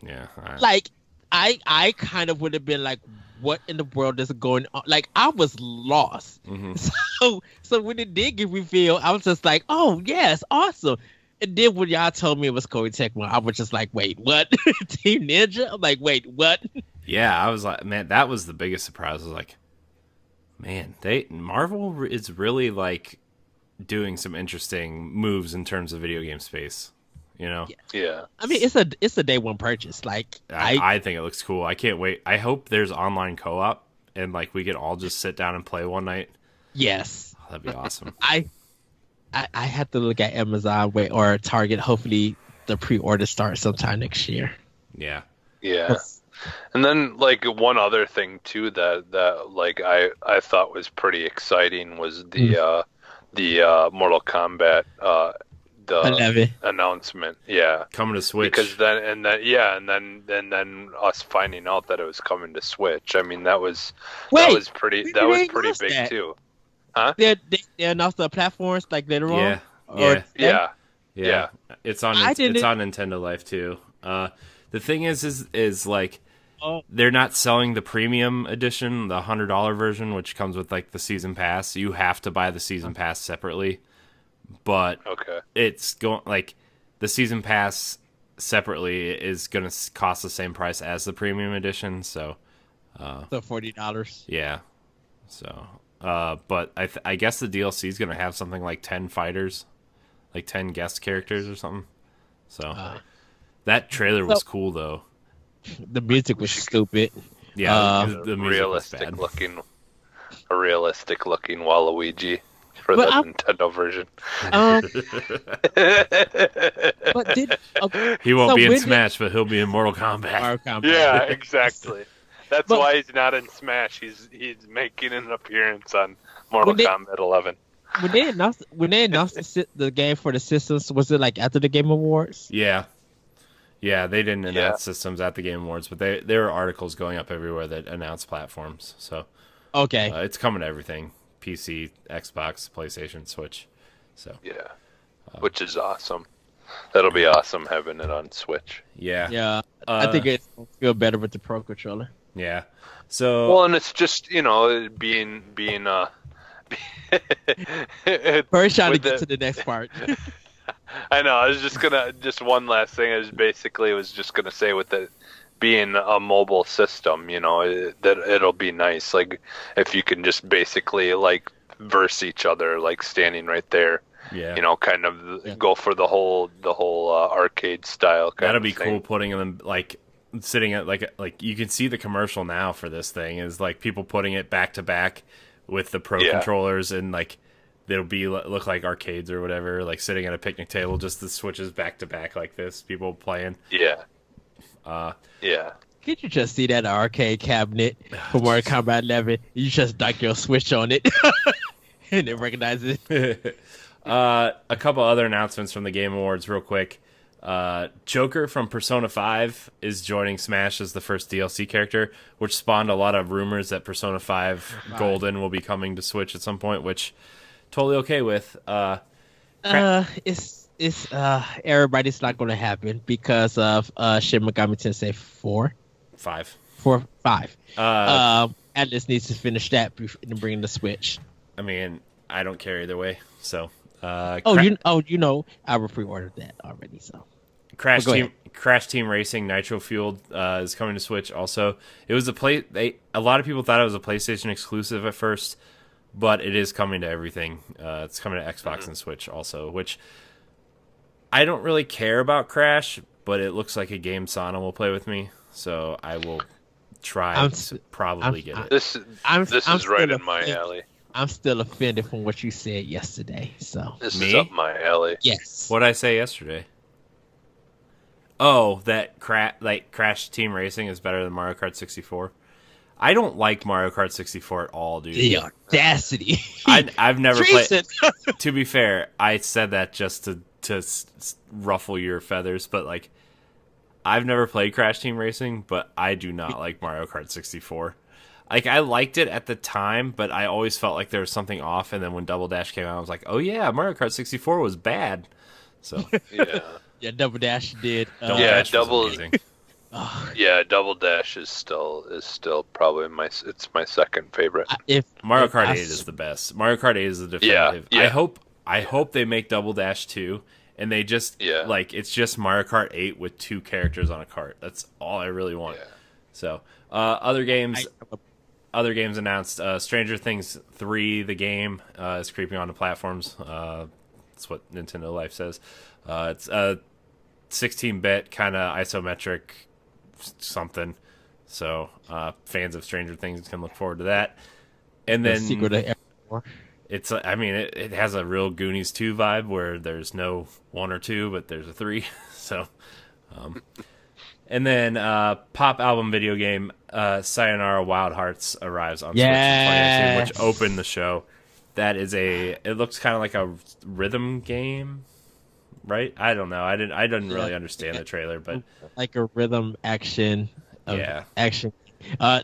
Yeah. I kind of would have been like, what in the world is going on? Like, I was lost. Mm-hmm. So when it did get revealed, I was just like, oh, yes, awesome. And then when y'all told me it was Koei Tecmo, I was just like, wait, what? Team Ninja? I'm like, wait, what? Yeah, I was like, man, that was the biggest surprise. I was like, man, Marvel is really like doing some interesting moves in terms of video game space. You know? Yeah. I mean, it's a day one purchase. Like, I think it looks cool. I can't wait. I hope there's online co-op and like we could all just sit down and play one night. Yes. Oh, that'd be awesome. I have to look at Amazon or Target. Hopefully, the pre-order starts sometime next year. Yeah. Yeah. And then like one other thing too that like I thought was pretty exciting was the Mortal Kombat the 11 announcement, coming to Switch. Because then us finding out that it was coming to Switch. I mean, that was pretty big too. Huh? They announced the platforms like later on. Yeah. It's on Nintendo Life too. The thing is like they're not selling the premium edition, the $100 version, which comes with like the season pass. You have to buy the season pass separately. But it's going like the season pass separately is going to cost the same price as the premium edition. So $40. Yeah. So, but I guess the DLC is going to have something like 10 fighters, like 10 guest characters or something. So that trailer was cool though. The music was stupid. Yeah, the music realistic was bad. A realistic looking Waluigi. For the Nintendo version. But he won't be in Smash, but he'll be in Mortal Kombat. Yeah, exactly. That's why he's not in Smash. He's making an appearance on Mortal Kombat 11. When they announced the game for the systems, was it like after the Game Awards? Yeah, they didn't announce systems at the Game Awards, but there are articles going up everywhere that announce platforms. So it's coming to everything. PC, Xbox, PlayStation, Switch. So which is awesome. That'll be awesome having it on Switch. Yeah. I think it feel better with the Pro Controller. Yeah. So and it's just being first trying to get to the next part. I know. I was just one last thing. I was just gonna say with the being a mobile system, that it'll be nice. Like if you can just basically like verse each other, like standing right there. Yeah. Kind of go for the whole arcade style. That'll be cool. Putting them like sitting at like you can see the commercial now for this thing is like people putting it back to back with the Pro controllers and like they'll be look like arcades or whatever, like sitting at a picnic table, just the switches back to back like this, people playing. Yeah. Can't you just see that arcade cabinet for Mortal Kombat 11? You just dock your Switch on it, and it recognizes it. A couple other announcements from the Game Awards real quick. Joker from Persona 5 is joining Smash as the first DLC character, which spawned a lot of rumors that Persona 5 Golden will be coming to Switch at some point, which totally okay with. It's everybody's not going to happen because of Shin Megami Tensei 5. Atlas needs to finish that and bring the Switch. I mean, I don't care either way. So, I pre-ordered that already. So, Crash Team Racing Nitro Fueled is coming to Switch. Also, it was a lot of people thought it was a PlayStation exclusive at first, but it is coming to everything. It's coming to Xbox and Switch also, which I don't really care about Crash, but it looks like a game Sana will play with me, so I will try to probably get it. This is right in my alley. I'm still offended from what you said yesterday. So this is up my alley. Yes. What did I say yesterday? Oh, that Crash Team Racing is better than Mario Kart 64. I don't like Mario Kart 64 at all, dude. The audacity. I've never played. Treason. To be fair, I said that just to ruffle your feathers, but like, I've never played Crash Team Racing, but I do not like Mario Kart 64. Like, I liked it at the time, but I always felt like there was something off. And then when Double Dash came out, I was like, oh yeah, Mario Kart 64 was bad. So Yeah. Double Dash did. Double Yeah, Dash was Double- amazing. Yeah, Double Dash is still probably my second favorite. If Mario if Kart I 8 is the best. Mario Kart 8 is the definitive. Yeah. I hope they make Double Dash 2 and they just like it's just Mario Kart 8 with 2 characters on a cart. That's all I really want. Yeah. So, other games announced. Stranger Things 3, the game, is creeping onto platforms. That's what Nintendo Life says. It's a 16-bit kind of isometric something. So, fans of Stranger Things can look forward to that. And the then sequel to Evermore. it's, I mean, it has a real Goonies 2 vibe where there's no 1 or 2, but there's a 3. So, and then pop album video game Sayonara Wild Hearts arrives on Switch in 2018, which opened the show. That is it looks kind of like a rhythm game, right? I don't know. I didn't really understand the trailer, but Like a rhythm action. Yeah. Action.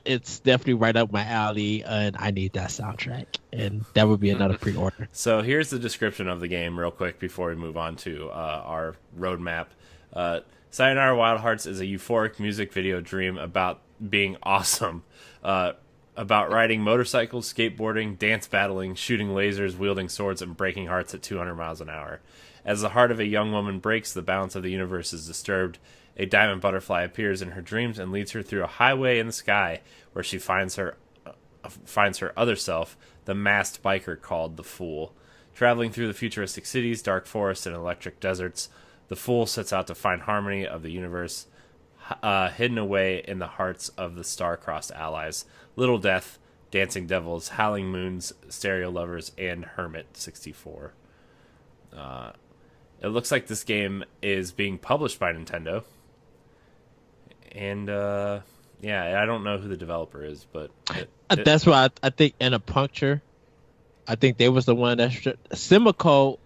It's definitely right up my alley, and I need that soundtrack. And that would be another pre-order. So here's the description of the game real quick before we move on to our roadmap. Sayonara Wild Hearts is a euphoric music video dream about being awesome. About riding motorcycles, skateboarding, dance battling, shooting lasers, wielding swords, and breaking hearts at 200 miles an hour. As the heart of a young woman breaks, the balance of the universe is disturbed. A diamond butterfly appears in her dreams and leads her through a highway in the sky where she finds her other self, the masked biker called the Fool. Traveling through the futuristic cities, dark forests, and electric deserts, the Fool sets out to find harmony of the universe, hidden away in the hearts of the star-crossed allies, Little Death, Dancing Devils, Howling Moons, Stereo Lovers, and Hermit 64. It looks like this game is being published by Nintendo. And, yeah, I don't know who the developer is, but... That's why I think Puncture, I think they was the one that... Simon Cole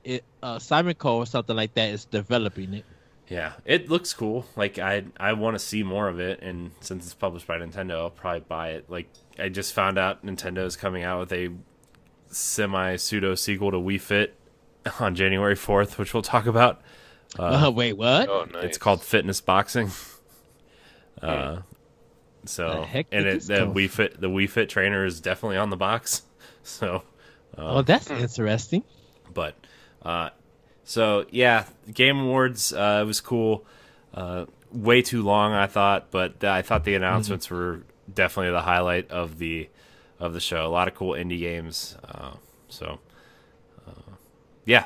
or something like that is developing it. Yeah, it looks cool. Like, I want to see more of it, and since it's published by Nintendo, I'll probably buy it. Like, I just found out Nintendo is coming out with a semi-pseudo sequel to Wii Fit on January 4th, which we'll talk about. Wait, what? Oh, nice. It's called Fitness Boxing. So, The heck and did this the come Wii Fit trainer is definitely on the box. So, Oh, that's interesting. but so yeah, Game Awards, it was cool. Way too long, I thought, but I thought the announcements were definitely the highlight of the show. A lot of cool indie games. Yeah,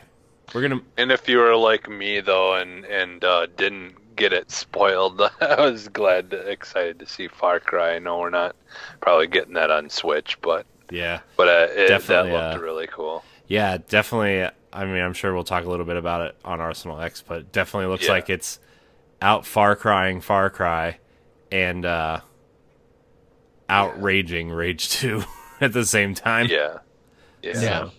we're gonna. And if you were like me though, and didn't get it spoiled, I was excited to see Far Cry. I know we're not probably getting that on Switch, but Yeah, that definitely, looked really cool. yeah, definitely. I mean, I'm sure we'll talk a little bit about it on Arsenal X, but it definitely looks like it's out Far Cry and outraging Rage 2 at the same time. Yeah. So,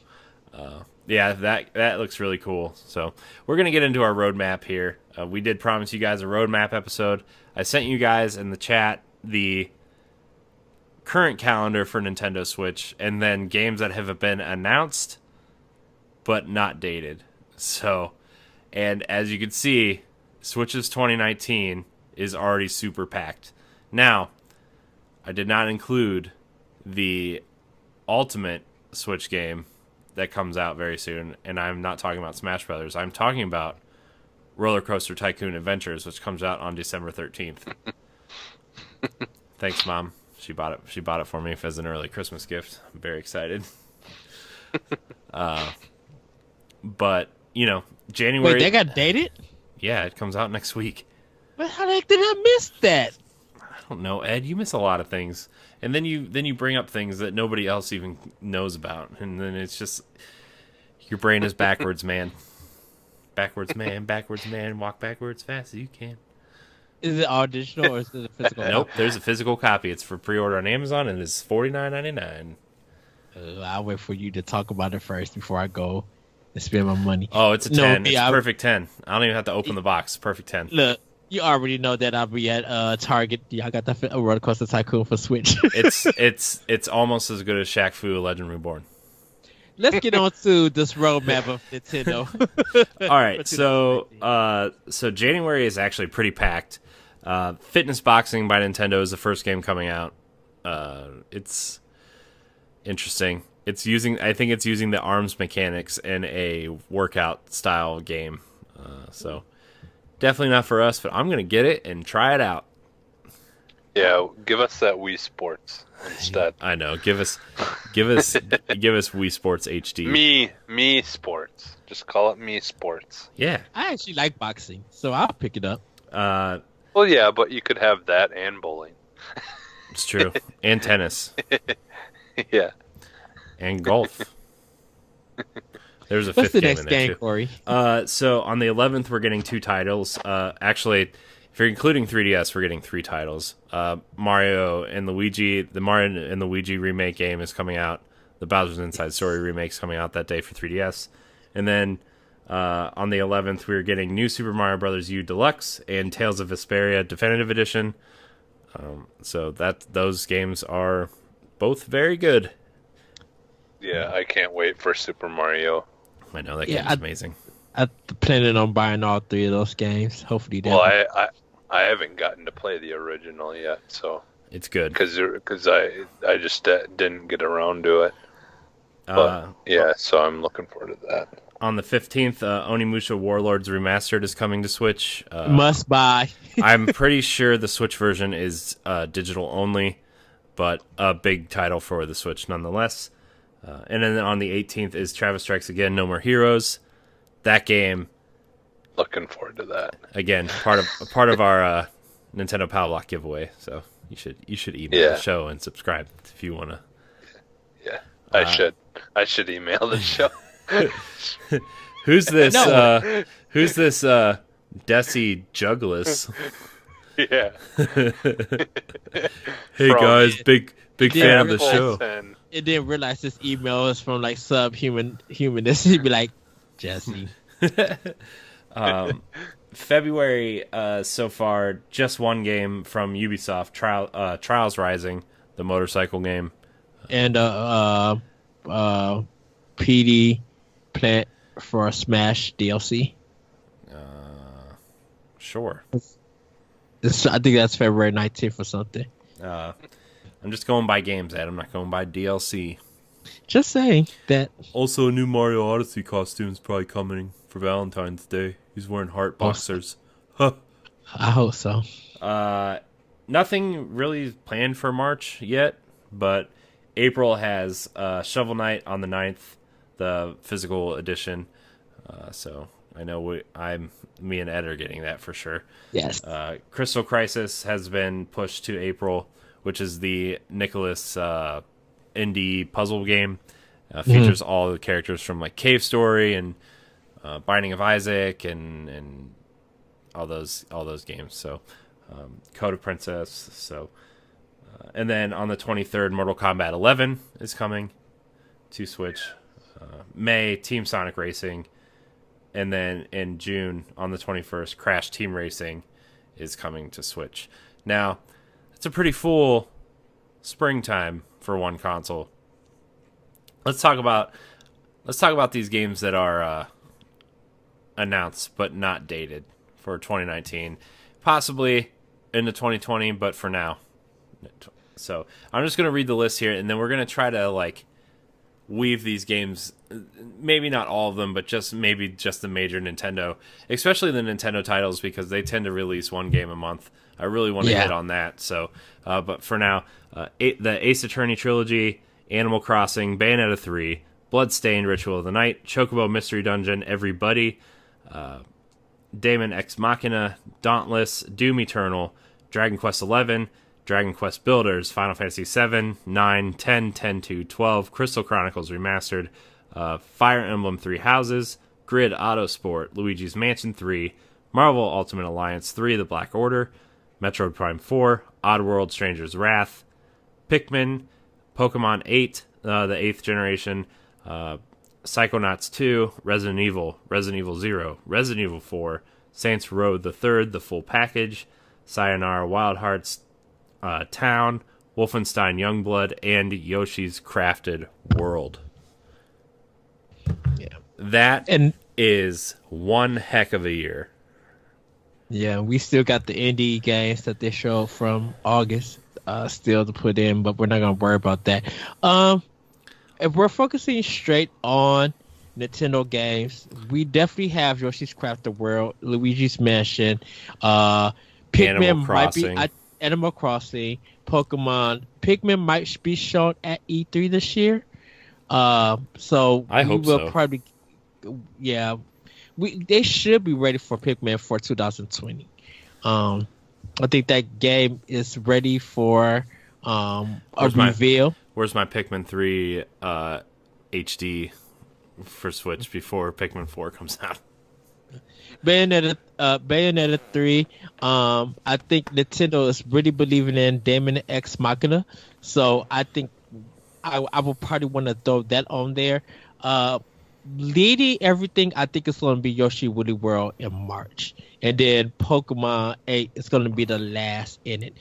yeah, that looks really cool. So we're going to get into our roadmap here. We did promise you guys a roadmap episode. I sent you guys in the chat the current calendar for Nintendo Switch and then games that have been announced but not dated. So, and as you can see, Switch's 2019 is already super packed. Now, I did not include the Ultimate Switch game that comes out very soon, and I'm not talking about Smash Brothers. I'm talking about Roller Coaster Tycoon Adventures, which comes out on December 13th. Thanks, Mom. She bought it for me as an early Christmas gift. I'm very excited. But, you know, January... Wait, they got dated? Yeah, it comes out next week. But how the heck did I miss that? I don't know, Ed. You miss a lot of things. And then you bring up things that nobody else even knows about. And then it's just... Your brain is backwards, man. Backwards, man. Walk backwards fast as you can. Is it all digital or is it a physical? Nope, there's a physical copy. It's for pre-order on Amazon and it's $49.99. I'll wait for you to talk about it first before I go and spend my money. Oh, it's a 10. It's yeah, a perfect 10. I don't even have to open the box. Perfect 10. Look, you already know that I'll be at Target. Yeah, I got that Roller Coaster Tycoon for Switch. It's almost as good as Shaq Fu Legend Reborn. Let's get on to this roadmap of Nintendo. All right, so January is actually pretty packed. Fitness Boxing by Nintendo is the first game coming out. It's interesting. I think it's using the arms mechanics in a workout style game. So definitely not for us, but I'm gonna get it and try it out. Yeah, give us that Wii Sports instead. I know. Give us Wii Sports HD. Me Sports. Just call it Me Sports. Yeah. I actually like boxing, so I'll pick it up. Well, yeah, but you could have that and bowling. It's true. And tennis. Yeah. And golf. There's a What's fifth the game next in there game, too. Corey? So on the 11th, we're getting 2 titles. Actually, if you're including 3DS, we're getting 3 titles. Mario and Luigi. The Mario and Luigi remake game is coming out. The Bowser's Inside Story remake is coming out that day for 3DS. And then on the 11th, we're getting New Super Mario Bros. U Deluxe and Tales of Vesperia Definitive Edition. So those games are both very good. Yeah, I can't wait for Super Mario. I know that game's amazing. I'm planning on buying all 3 of those games. Hopefully, Well, I haven't gotten to play the original yet, so it's good because I just didn't get around to it. But yeah, so I'm looking forward to that. On the 15th, Onimusha Warlords Remastered is coming to Switch. must buy. I'm pretty sure the Switch version is digital only, but a big title for the Switch nonetheless. And then on the 18th is Travis Strikes Again, No More Heroes. That game, Looking forward to that. again, part of our Nintendo Pow Block giveaway. So you should email the show and subscribe if you want to. Yeah, I should email the show. Who's this? Who's this? Desi Juggless. Yeah. Hey guys, big fan of the realize- show. And didn't realize this email is from like humanness. He'd be like, Jesse. February so far, just one game from Ubisoft, Trials Rising, the motorcycle game, And PD Plant for a Smash DLC. Sure. I think that's February 19th or something. I'm just going by games, Ed. I'm not going by DLC. Just saying that. Also, a new Mario Odyssey costume is probably coming for Valentine's Day. He's wearing heart boxers. Huh. I hope so. Nothing really planned for March yet, but April has Shovel Knight on the 9th, the physical edition. So I know me and Ed are getting that for sure. Yes. Crystal Crisis has been pushed to April, which is the Nicholas indie puzzle game. Features all the characters from like Cave Story and Binding of Isaac and all those games. So Code of Princess. So and then on the 23rd, Mortal Kombat 11 is coming to Switch. May, Team Sonic Racing. And then in June, on the 21st, Crash Team Racing is coming to Switch. Now, it's a pretty full springtime for one console. Let's talk about these games that are announced but not dated for 2019, possibly into 2020, but for now. So I'm just gonna read the list here, and then we're gonna try to weave these games, maybe not all of them, but just the major Nintendo, especially the Nintendo titles, because they tend to release one game a month. I really want to hit on that. So, but for now, the Ace Attorney trilogy, Animal Crossing, Bayonetta 3, Bloodstained, Ritual of the Night, Chocobo Mystery Dungeon, Everybody, Daemon Ex Machina, Dauntless, Doom Eternal, Dragon Quest XI, Dragon Quest Builders, Final Fantasy 7, 9, 10, 10-2, 12, Crystal Chronicles Remastered, Fire Emblem Three Houses, Grid Autosport, Luigi's Mansion 3, Marvel Ultimate Alliance 3, The Black Order, Metroid Prime 4, Oddworld: Stranger's Wrath, Pikmin, Pokemon 8, the 8th generation, Psychonauts 2, Resident Evil 0, Resident Evil 4, Saints Row the Third, the full package, Sayonara Wild Hearts Town, Wolfenstein Youngblood, and Yoshi's Crafted World. Yeah. That is one heck of a year. Yeah, we still got the indie games that they showed from August still to put in, but we're not going to worry about that. If we're focusing straight on Nintendo games, we definitely have Yoshi's Crafted World, Luigi's Mansion, Pikmin might be Animal Crossing, Pokemon. Pikmin might be shown at E3 this year. So I hope so. Probably, yeah, they should be ready for Pikmin for 2020. I think that game is ready for a reveal. Where's my Pikmin 3 HD for Switch before Pikmin 4 comes out? Bayonetta 3. I think Nintendo is really believing in Daemon X Machina, so I think I will probably want to throw that on there. Leading everything, I think it's going to be Yoshi Woolly World in March, and then Pokemon 8 is going to be the last in it.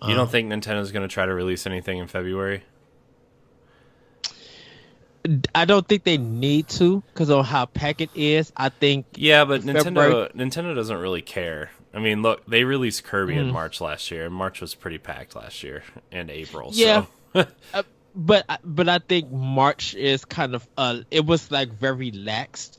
You don't think Nintendo's going to try to release anything in February? I don't think they need to because of how packed it is. I think but Nintendo doesn't really care. I mean, look, they released Kirby in March last year, and March was pretty packed last year, and April. Yeah, so. but I think March is kind of it was like very laxed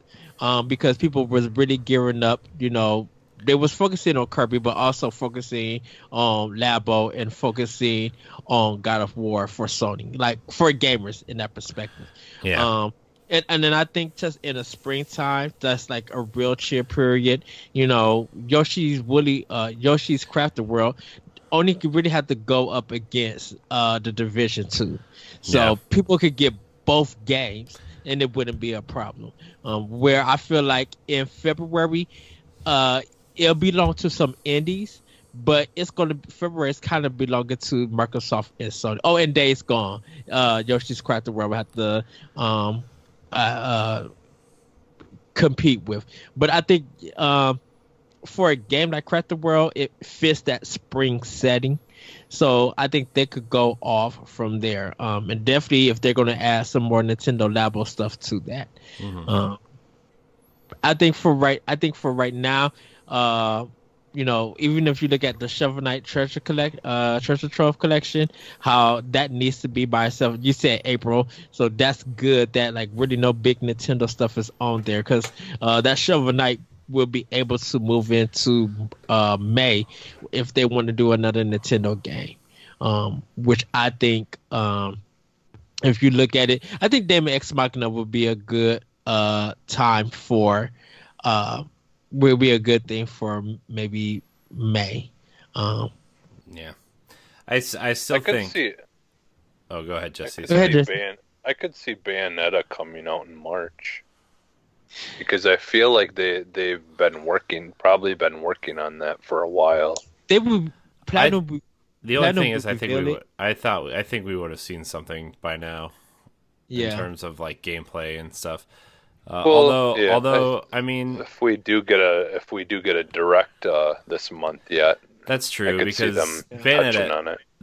because people was really gearing up. You know, they was focusing on Kirby, but also focusing on Labo and focusing on God of War for Sony, like for gamers in that perspective. Yeah. And then I think just in the springtime, that's like a real chill period. You know, Yoshi's Crafted World only really have to go up against the Division 2. So people could get both games and it wouldn't be a problem. Where I feel like in February, it'll belong to some indies, but February is kind of belonging to Microsoft and Sony. Oh, and Days Gone. Yoshi's Crafted World will have to compete with. But I think for a game like Crafted World, it fits that spring setting. So I think they could go off from there. And definitely if they're going to add some more Nintendo Labo stuff to that. Mm-hmm. I think for right now, you know, even if you look at the Shovel Knight Treasure Trove collection, how that needs to be by itself. You said April, so that's good that like really no big Nintendo stuff is on there because that Shovel Knight will be able to move into May if they want to do another Nintendo game, which I think if you look at it, I think Daemon X Machina would be a good time for will be a good thing for maybe May. Yeah, I still think. Oh, go ahead, Jesse. I could see Bayonetta coming out in March because I feel like they've been working on that for a while. They would plan. The only thing is, I think we would have seen something by now. Yeah. In terms of like gameplay and stuff. Although I mean, if we do get a direct this month yet, that's true because the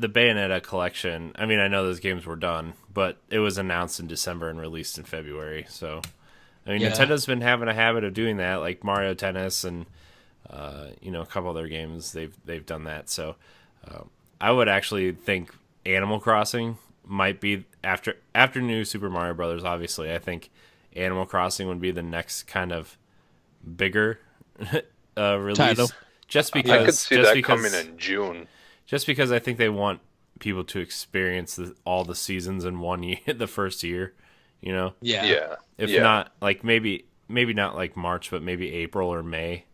Bayonetta collection. I mean, I know those games were done, but it was announced in December and released in February. So, I mean, Nintendo's been having a habit of doing that, like Mario Tennis and a couple other games. They've done that. So, I would actually think Animal Crossing might be after New Super Mario Brothers. Obviously, I think Animal Crossing would be the next kind of bigger release. Title. Just because I could see that coming in June. Just because I think they want people to experience all the seasons in one year, the first year, you know. Yeah. If not, like maybe not like March, but maybe April or May,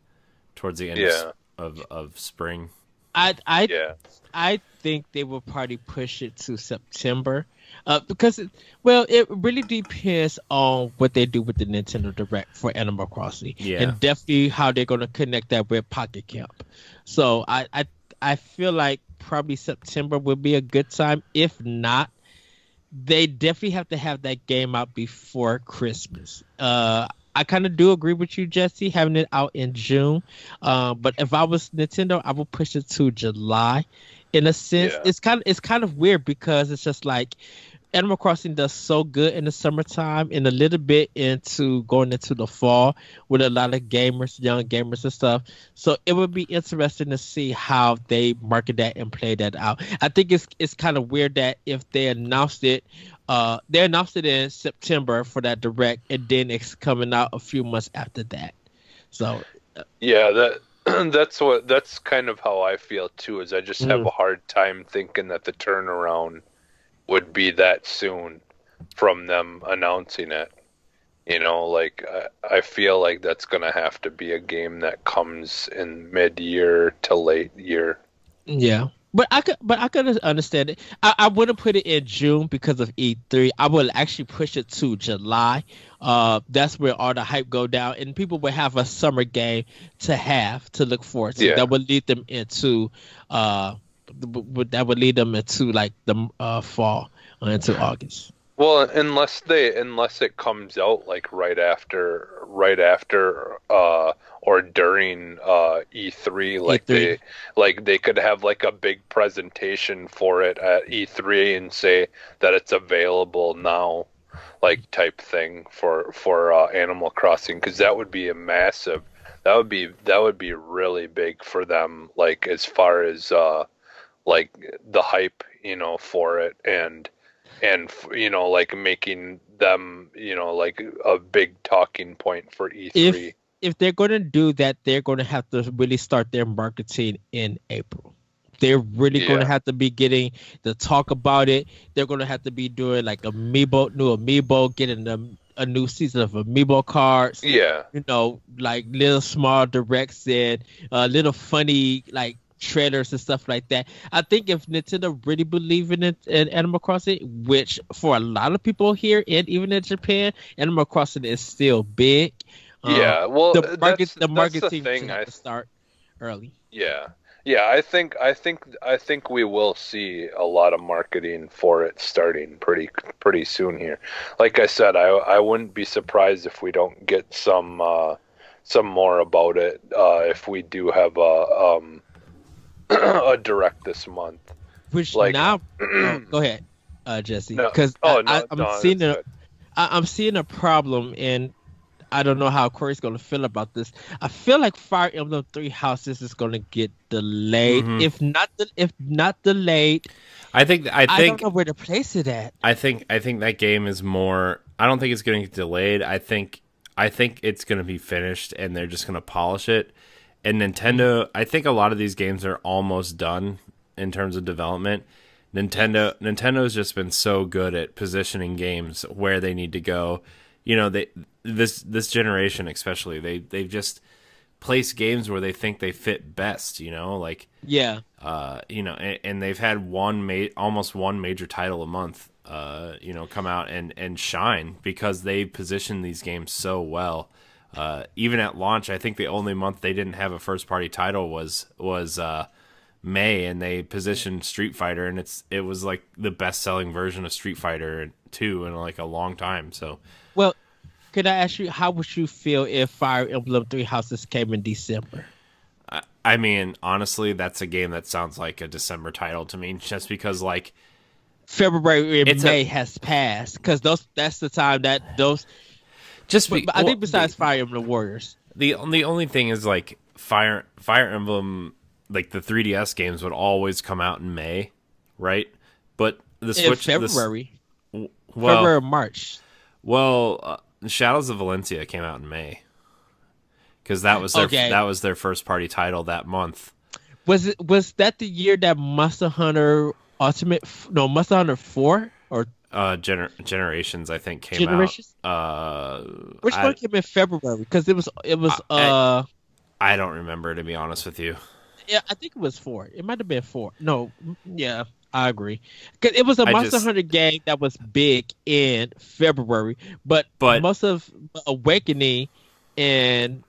towards the end of spring. I think they will probably push it to September. Because it really depends on what they do with the Nintendo Direct for Animal Crossing, and definitely how they're going to connect that with Pocket Camp. So I I feel like probably September would be a good time. If not, they definitely have to have that game out before Christmas. I kind of do agree with you, Jesse, having it out in June. But if I was Nintendo, I would push it to July. In a sense, Yeah. it's kind of weird because it's just like Animal Crossing does so good in the summertime and a little bit into going into the fall with a lot of gamers, young gamers and stuff. So it would be interesting to see how they market that and play that out. I think it's kind of weird that if they announced it in September for that direct, and then it's coming out a few months after that. So Yeah, that's kind of how I feel too. Is I just have a hard time thinking that the turnaround would be that soon from them announcing it. You know, like I feel like that's gonna have to be a game that comes in mid-year to late year. yeah. But I could understand it. I wouldn't put it in June because of E3. I would actually push it to July. That's where all the hype go down, and people will have a summer game to look forward to. Yeah. That would lead them into like the fall into August. Well, unless it comes out like right after or during E3, like they could have like a big presentation for it at E3 and say that it's available now, like type thing for Animal Crossing, because that would be a massive, that would be really big for them, like as far as like the hype, you know, for it and you know, like making them, you know, like a big talking point for E3. If they're going to do that, they're going to have to really start their marketing in April. They're really going to have to be getting the talk about it. They're going to have to be doing like new Amiibo, getting them a new season of Amiibo cards. Yeah. You know, like little small directs and little funny like trailers and stuff like that. I think if Nintendo really believe in it in Animal Crossing, which for a lot of people here and even in Japan, Animal Crossing is still big. Yeah, well, the marketing that's the thing. has to start early. Yeah, I think we will see a lot of marketing for it starting pretty soon here. Like I said, I wouldn't be surprised if we don't get some more about it if we do have a direct this month. Which like, now, go ahead, Jesse, No. because I'm seeing a problem, and I don't know how Corey's going to feel about this. I feel like Fire Emblem Three Houses is going to get delayed. If not delayed, I don't know where to place it at. I think that game is more. I don't think it's going to get delayed. I think it's going to be finished, and they're just going to polish it. And Nintendo, I think a lot of these games are almost done in terms of development. Nintendo's just been so good at positioning games where they need to go. You know, this generation especially, they've just placed games where they think they fit best. You know, like you know, and they've had almost one major title a month. You know, come out and shine because they position these games so well. Even at launch, I think the only month they didn't have a first-party title was May, and they positioned Street Fighter, and it was like the best-selling version of Street Fighter 2 in like a long time. So, well, could I ask you, how would you feel if Fire Emblem Three Houses came in December? I mean, honestly, that's a game that sounds like a December title to me, just because like February and May has passed, because that's the time that those. But I think besides Fire Emblem Warriors, the only thing is like Fire Emblem, like the 3DS games would always come out in May, right? But the Switch February, February, March. Well, Shadows of Valencia came out in May because that was their first party title that month. Was that the year that Monster Hunter Monster Hunter 4 or Generations, I think, came Generations? out. Which one came in February? Because it was. I don't remember, to be honest with you. Yeah, I think it was 4. It might have been 4. No, yeah, I agree. Because it was a Monster Hunter game that was big in February, but most of Awakening and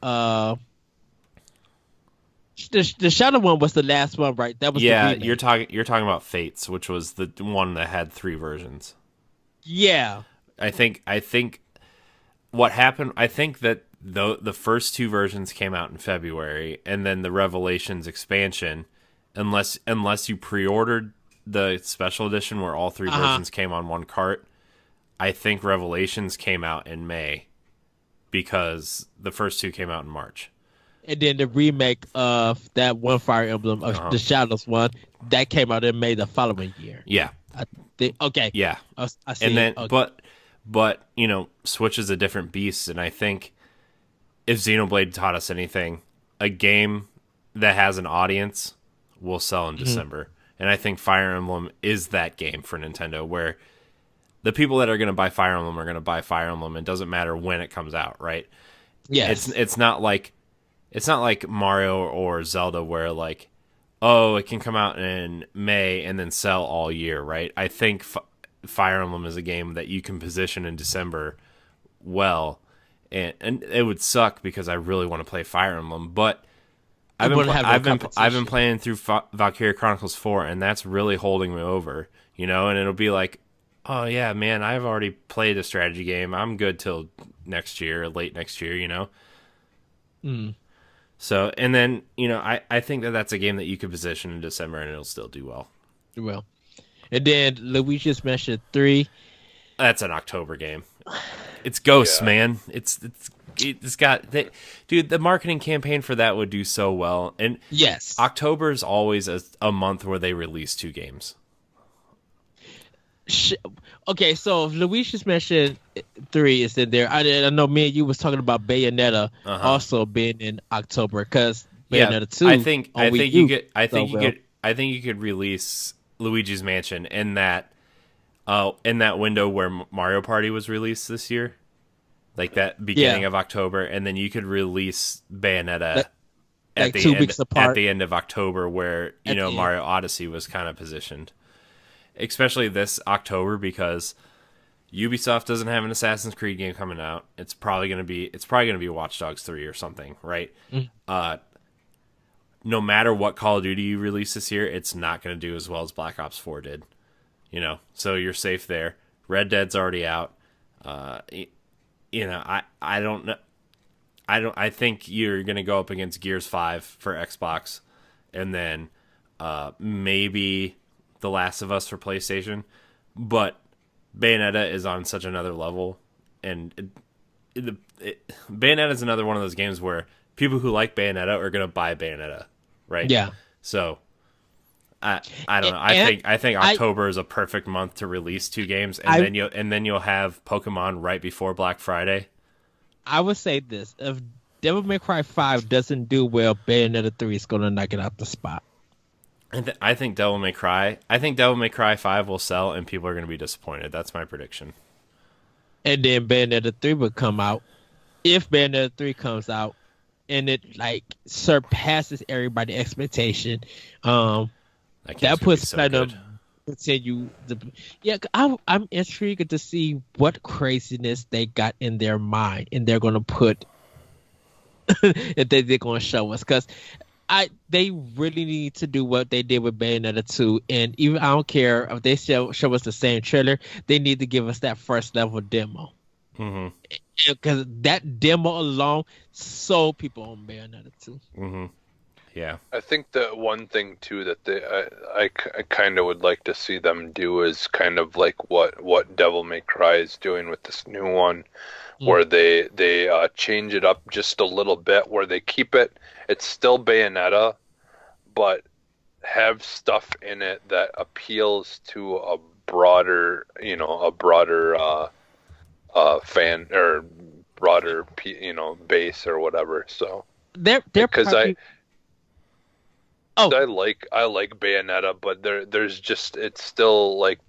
The Shadow one was the last one, right? That was the Yeah, remake. you're talking about Fates, which was the one that had 3 versions. Yeah. I think what happened. I think that the first 2 versions came out in February, and then the Revelations expansion, unless you pre-ordered the special edition where all 3 versions came on one cart, I think Revelations came out in May because the first 2 came out in March. And then the remake of that one Fire Emblem of the Shadows one that came out in May the following year. Yeah. Okay. Yeah. I see. And then, okay. but Switch is a different beast, and I think if Xenoblade taught us anything, a game that has an audience will sell in December. And I think Fire Emblem is that game for Nintendo, where the people that are going to buy Fire Emblem are going to buy Fire Emblem. It doesn't matter when it comes out, right? Yes. It's not like Mario or Zelda where like, oh, it can come out in May and then sell all year, right? I think Fire Emblem is a game that you can position in December well, and it would suck because I really want to play Fire Emblem, but I've been playing through Valkyria Chronicles 4, and that's really holding me over, and it'll be like, oh yeah, man, I've already played a strategy game. I'm good till next year, late next year, So, and then, I think that's a game that you could position in December and it'll still do well. Well, and then Luigi's Mansion 3. That's an October game. It's Ghosts, man. It's got, dude, the marketing campaign for that would do so well. And yes, October is always a month where they release 2 games. Okay, so if Luigi's Mansion 3 is in there, I know me and you was talking about Bayonetta also being in October because Bayonetta 2. I think you could release Luigi's Mansion in that window where Mario Party was released this year, like that beginning of October, and then you could release Bayonetta at the 2 weeks apart at the end of October, where Mario Odyssey was kind of positioned. Especially this October, because Ubisoft doesn't have an Assassin's Creed game coming out. It's probably gonna be Watch Dogs 3 or something, right? No matter what Call of Duty you release this year, it's not gonna do as well as Black Ops 4 did. So you're safe there. Red Dead's already out. I don't know. I think you're gonna go up against Gears 5 for Xbox, and then maybe The Last of Us for PlayStation, but Bayonetta is on such another level, and Bayonetta is another one of those games where people who like Bayonetta are going to buy Bayonetta, right? Yeah. So I don't know. I think October is a perfect month to release 2 games, and then you'll have Pokemon right before Black Friday. I would say this: if Devil May Cry 5 doesn't do well, Bayonetta 3 is going to knock it out the spot. I think Devil May Cry 5 will sell, and people are going to be disappointed. That's my prediction. And then Bayonetta 3 will come out. If Bayonetta 3 comes out and it surpasses everybody's expectation, that puts Platinum continue. I'm intrigued to see what craziness they got in their mind, and they're going to put if they're going to show us, because they really need to do what they did with Bayonetta 2, and even I don't care if they show us the same trailer, they need to give us that first level demo. Because that demo alone sold people on Bayonetta 2. Yeah. I think the one thing too that I kind of would like to see them do is kind of like what Devil May Cry is doing with this new one, where they change it up just a little bit, where they keep it's still Bayonetta, but have stuff in it that appeals to a broader fan or broader base or whatever. So because I like Bayonetta, but there's just, it's still like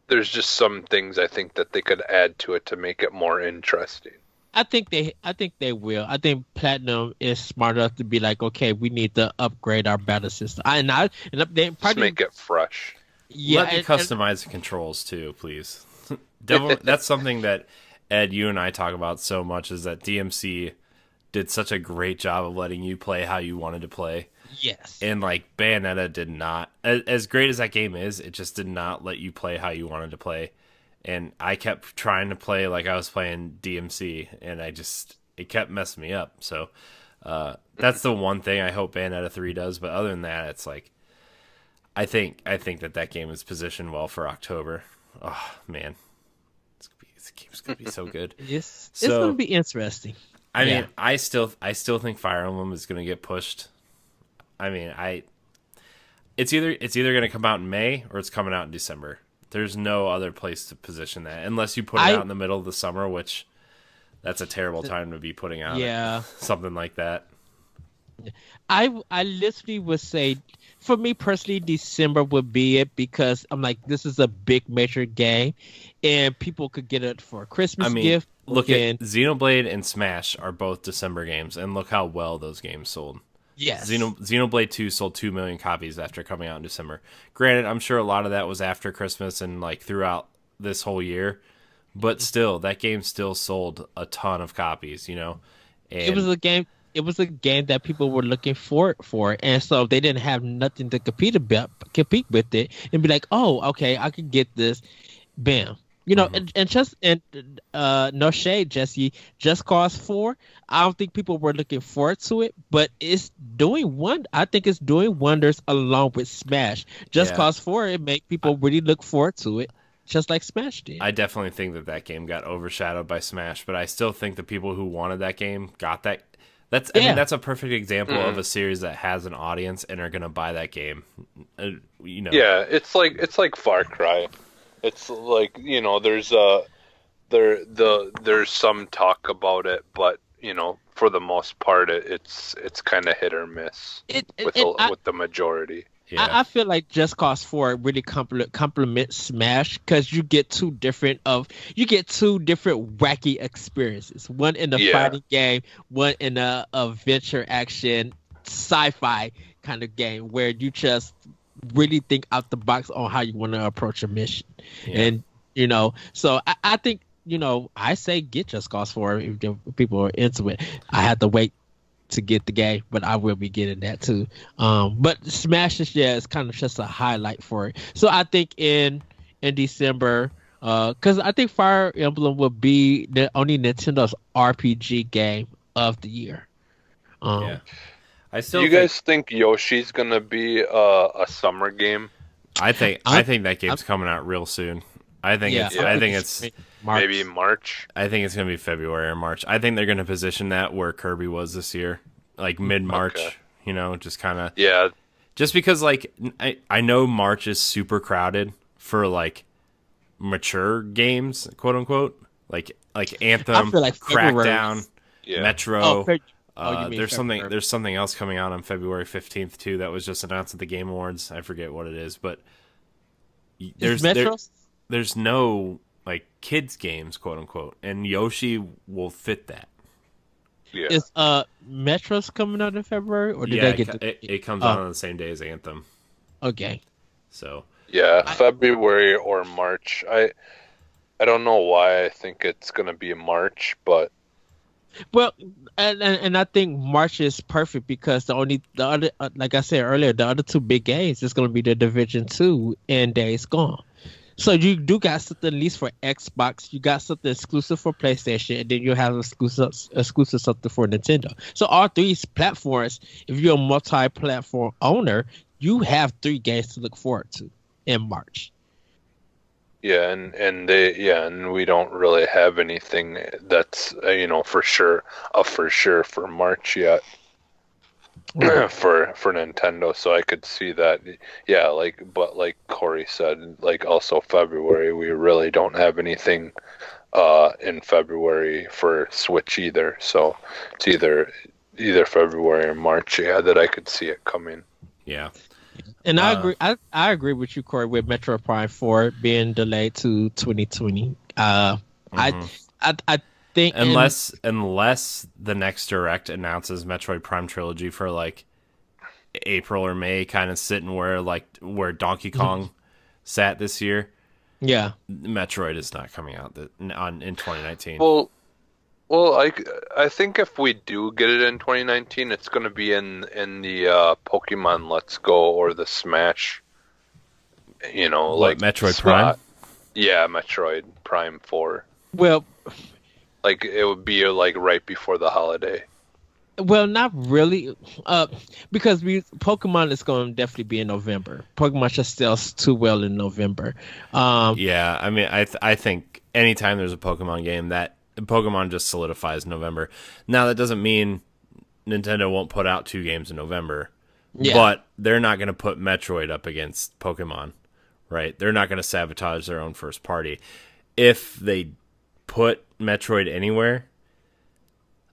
there's just some things I think that they could add to it to make it more interesting. I think they will. I think Platinum is smart enough to be like, okay, we need to upgrade our battle system. Just make it fresh. Yeah, let me customize the controls too, please. That's something that Ed, you and I talk about so much, is that DMC did such a great job of letting you play how you wanted to play. Yes. And like Bayonetta did not, as great as that game is, it just did not let you play how you wanted to play. And I kept trying to play like I was playing DMC, and it kept messing me up. So that's the one thing I hope Bayonetta 3 does. But other than that, it's like I think that game is positioned well for October. Oh man, this game's gonna be so good. It's gonna be interesting. I mean, I still think Fire Emblem is gonna get pushed. I mean, it's either gonna come out in May or it's coming out in December. There's no other place to position that unless you put it out in the middle of the summer, which that's a terrible time to be putting out something like that. I literally would say, for me personally, December would be it because I'm like, this is a big major game, and people could get it for a Christmas gift. Look at Xenoblade and Smash are both December games, and look how well those games sold. Yes, Xenoblade 2 sold 2 million copies after coming out in December. Granted, I'm sure a lot of that was after Christmas and like throughout this whole year, but still, that game still sold a ton of copies. And it was a game. It was a game that people were looking for, and so they didn't have nothing to compete with it, and be like, "Oh, okay, I can get this." Bam, and no shade, Jesse. Just Cause 4. I don't think people were looking forward to it, but it's doing I think it's doing wonders along with Smash. Just Cause 4, it made people really look forward to it, just like Smash did. I definitely think that game got overshadowed by Smash, but I still think the people who wanted that game got that. I mean, that's a perfect example of a series that has an audience and are gonna buy that game. Yeah, it's like Far Cry. It's like there's some talk about it, but for the most part, it's kind of hit or miss with the majority. Yeah. I feel like Just Cause 4 really complements Smash because you get two different wacky experiences. One in the fighting game, one in a adventure action sci-fi kind of game where you just really think out the box on how you want to approach a mission. Yeah. And so I think I say get Just Cause 4 if people are into it. I have to wait to get the game, but I will be getting that too. But Smash is kind of just a highlight for it. So I think in December, because I think Fire Emblem will be the only Nintendo's RPG game of the year. Do you guys think Yoshi's gonna be a summer game? I think that game's coming out real soon. I think it's March. Maybe March. I think it's gonna be February or March. I think they're gonna position that where Kirby was this year, like mid-March. Okay. Just kind of Just because like I know March is super crowded for like mature games, quote unquote, like Anthem, Crackdown, Metro. There's something else coming out on February 15th too that was just announced at the Game Awards. I forget what it is, but there's no like kids games, quote unquote, and Yoshi will fit that. Yeah. Is Metro's coming out in February, or did they get it comes out on the same day as Anthem? Okay. So February or March. I don't know why I think it's gonna be March, but and I think March is perfect because the other like I said earlier, the other two big games is gonna be the Division 2 and Days Gone. So you do got something at least for Xbox, you got something exclusive for PlayStation, and then you have exclusive something for Nintendo. So all three platforms, if you're a multi-platform owner, you have 3 games to look forward to in March. Yeah, and we don't really have anything that's for sure for March yet. for Nintendo, so I could see that. Yeah, but like Corey said, like also February, we really don't have anything in February for Switch either. So it's either February or March. Yeah, that I could see it coming. Yeah, and I agree. I agree with you, Corey, with Metroid Prime 4 being delayed to 2020. I think unless the next direct announces Metroid Prime Trilogy for like April or May, kind of sitting where Donkey Kong sat this year. Yeah, Metroid is not coming out in 2019. Well, Well, I think if we do get it in 2019, it's going to be in the Pokemon Let's Go or the Smash, What, Metroid Prime? slot. Yeah, Metroid Prime 4. Well, Like it would be like right before the holiday. not really. Because Pokemon is going to definitely be in November. Pokemon just sells too well in November. Yeah, I mean, I think anytime there's a Pokemon game, that Pokemon just solidifies November. Now, that doesn't mean Nintendo won't put out 2 games in November, Yeah. but they're not going to put Metroid up against Pokemon, right? They're not going to sabotage their own first party. If they put Metroid anywhere,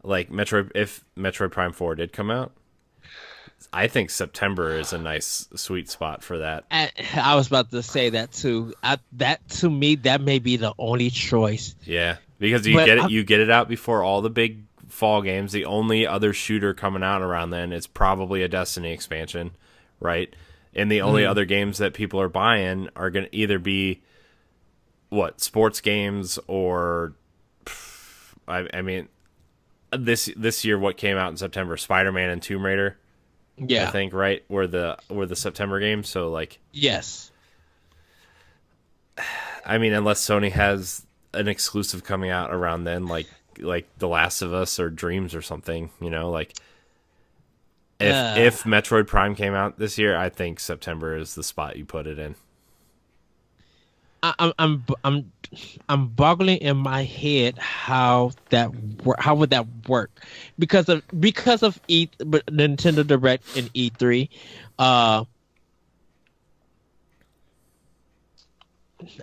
like if Metroid Prime 4 did come out, I think September is a nice sweet spot for that. I was about to say that too. That to me, that may be the only choice. Yeah, because you get it out before all the big fall games. The only other shooter coming out around then is probably a Destiny expansion, right? And the only other games that people are buying are going to either be sports games or I mean this year what came out in September, Spider-Man and Tomb Raider. Yeah. I think, right? Were the September games. So like, Yes. I mean, unless Sony has an exclusive coming out around then, like The Last of Us or Dreams or something, like if Metroid Prime came out this year, I think September is the spot you put it in. I'm boggling in my head how would that work because of Nintendo Direct and E3.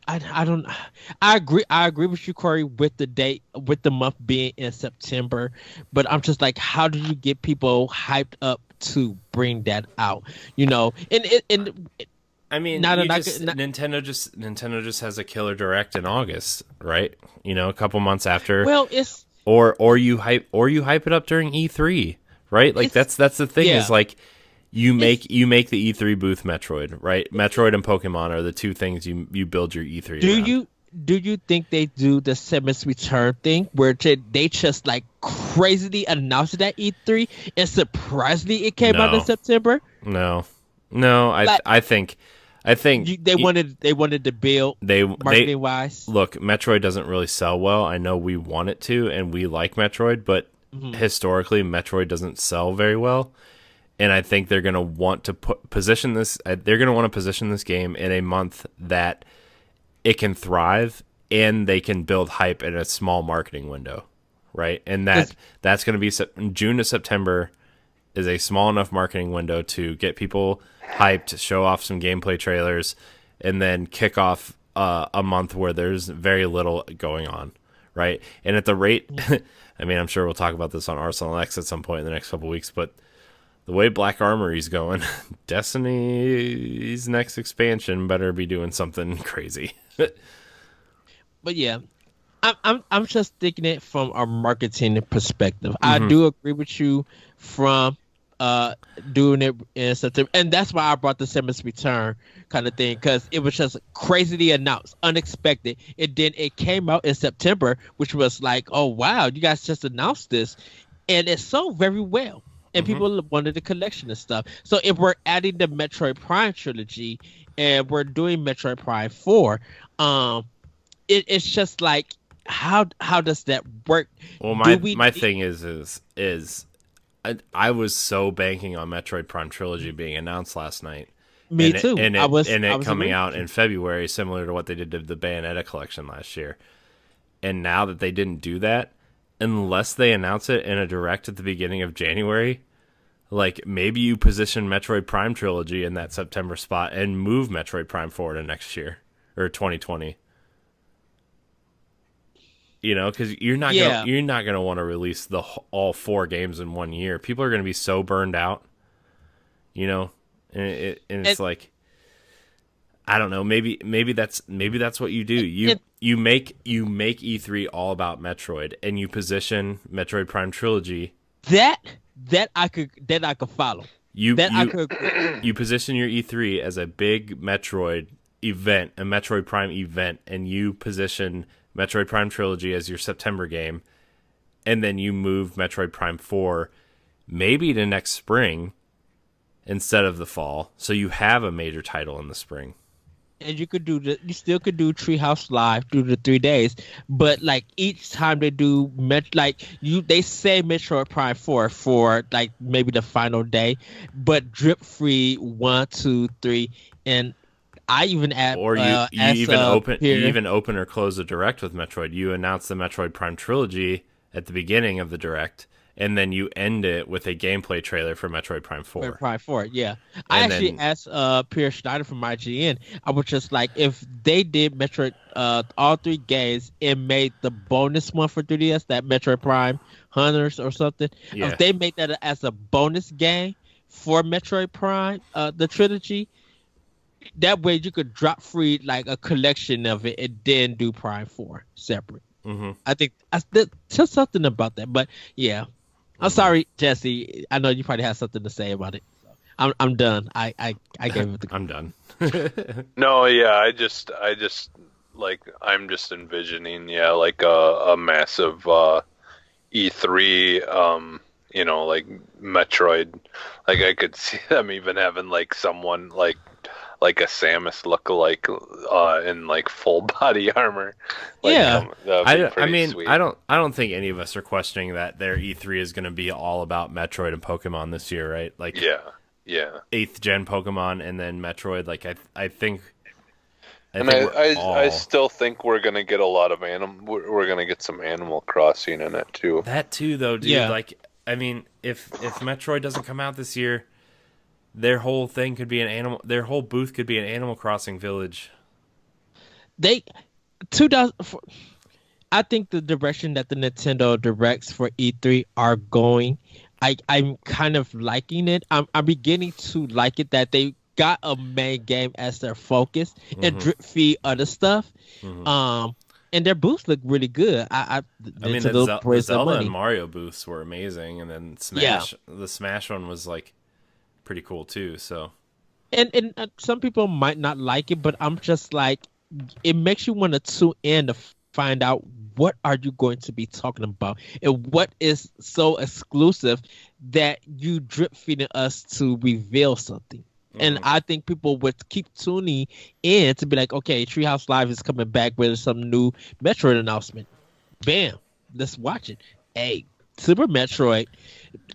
I don't. I agree with you, Corey, with the month being in September, but I'm just like, how do you get people hyped up to bring that out? And I mean, Nintendo just has a killer direct in August, right? A couple months after. Well, it's or you hype it up during E3, right? Like that's the thing is like you make the E3 booth Metroid, right? Metroid and Pokemon are the 2 things you build your E3 around. Do you think they do the Samus Return thing where they just like crazily announced it at E3 and surprisingly it came out in September? No, I think they wanted to build marketing wise. Look, Metroid doesn't really sell well. I know we want it to, and we like Metroid, but historically, Metroid doesn't sell very well. And I think they're going to want to position this. They're going to want to position this game in a month that it can thrive, and they can build hype in a small marketing window, right? And that's going to be June to September is a small enough marketing window to get people hyped, show off some gameplay trailers, and then kick off a month where there's very little going on, right? And at the rate, I mean, I'm sure we'll talk about this on Arsenal X at some point in the next couple weeks, but the way Black Armory's going, Destiny's next expansion better be doing something crazy. But yeah, I'm just thinking it from a marketing perspective. I do agree with you from doing it in September, and that's why I brought the Samus Return kind of thing, because it was just crazily announced, unexpected, and then it came out in September, which was like, oh wow, you guys just announced this, and it sold very well, and people wanted the collection and stuff. So if we're adding the Metroid Prime trilogy and we're doing Metroid Prime 4, it's just like, how does that work? Well, my thing is I was so banking on Metroid Prime Trilogy being announced last night. Me too. It coming out in February, similar to what they did to the Bayonetta collection last year. And now that they didn't do that, unless they announce it in a direct at the beginning of January, like maybe you position Metroid Prime Trilogy in that September spot and move Metroid Prime forward to next year or 2020. Because you're not gonna want to release all 4 games in one year. People are gonna be so burned out, and it's like, I don't know. Maybe that's what you do. You make E3 all about Metroid, and you position Metroid Prime Trilogy. That I could follow. You position your E3 as a big Metroid event, a Metroid Prime event, and you position Metroid Prime Trilogy as your September game, and then you move Metroid Prime 4 maybe to next spring instead of the fall, so you have a major title in the spring. And you still could do Treehouse Live through the 3 days, but like each time they do they say Metroid Prime 4 for like maybe the final day, but drip free 1, 2, 3, and I even add or you even open or close a direct with Metroid. You announce the Metroid Prime trilogy at the beginning of the direct, and then you end it with a gameplay trailer for Metroid Prime 4. Metroid Prime 4, yeah. I actually asked Pierre Schneider from IGN. I was just like, if they did Metroid, all 3 games, and made the bonus one for 3DS, that Metroid Prime Hunters or something, if they made that as a bonus game for Metroid Prime, the trilogy, that way you could drop free like a collection of it and then do Prime 4 separate. Mm-hmm. I think there's something about that, but yeah. I'm sorry, Jesse. I know you probably have something to say about it. I'm done. I gave it. I'm done. No, yeah, I just like I'm just envisioning, like a massive E3, like Metroid. Like I could see them even having like someone like a Samus lookalike in like full body armor. Like, yeah, sweet. I don't think any of us are questioning that their E3 is going to be all about Metroid and Pokemon this year, right? Like, yeah, 8th gen Pokemon and then Metroid. Like, I think I still think we're gonna get a lot of we're gonna get some Animal Crossing in it too. That too, though, dude. Yeah. Like, I mean, if Metroid doesn't come out this year, their whole thing could be their whole booth could be an Animal Crossing village. I think the direction that the Nintendo Directs for E3 are going, I'm kind of liking it. I'm beginning to like it that they got a main game as their focus and drip feed other stuff. Mm-hmm. And their booths look really good. I mean, the Zelda and Mario booths were amazing, and then the Smash one was like pretty cool too. So, and some people might not like it, but I'm just like, it makes you want to tune in to find out what are you going to be talking about and what is so exclusive that you drip feeding us to reveal something. And I think people would keep tuning in to be like, okay, Treehouse Live is coming back with some new Metroid announcement. Bam, let's watch it. Hey, Super Metroid,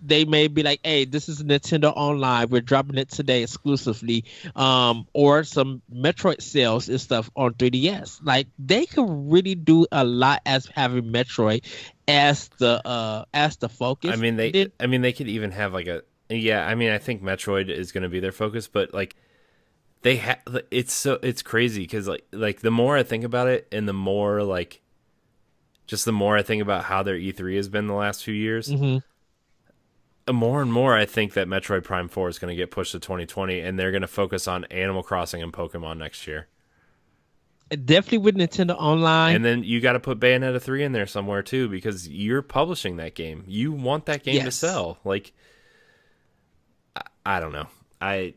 they may be like, hey, this is Nintendo Online. We're dropping it today exclusively. Or some Metroid sales and stuff on 3DS. Like, they could really do a lot as having Metroid as the focus. I mean, they could even have like I think Metroid is going to be their focus, but like it's crazy because like the more I think about it, and the more like just the more I think about how their E3 has been the last few years, more and more I think that Metroid Prime 4 is going to get pushed to 2020, and they're going to focus on Animal Crossing and Pokemon next year. Definitely with Nintendo Online. And then you got to put Bayonetta 3 in there somewhere too, because you're publishing that game. You want that game to sell. Like, I don't know. I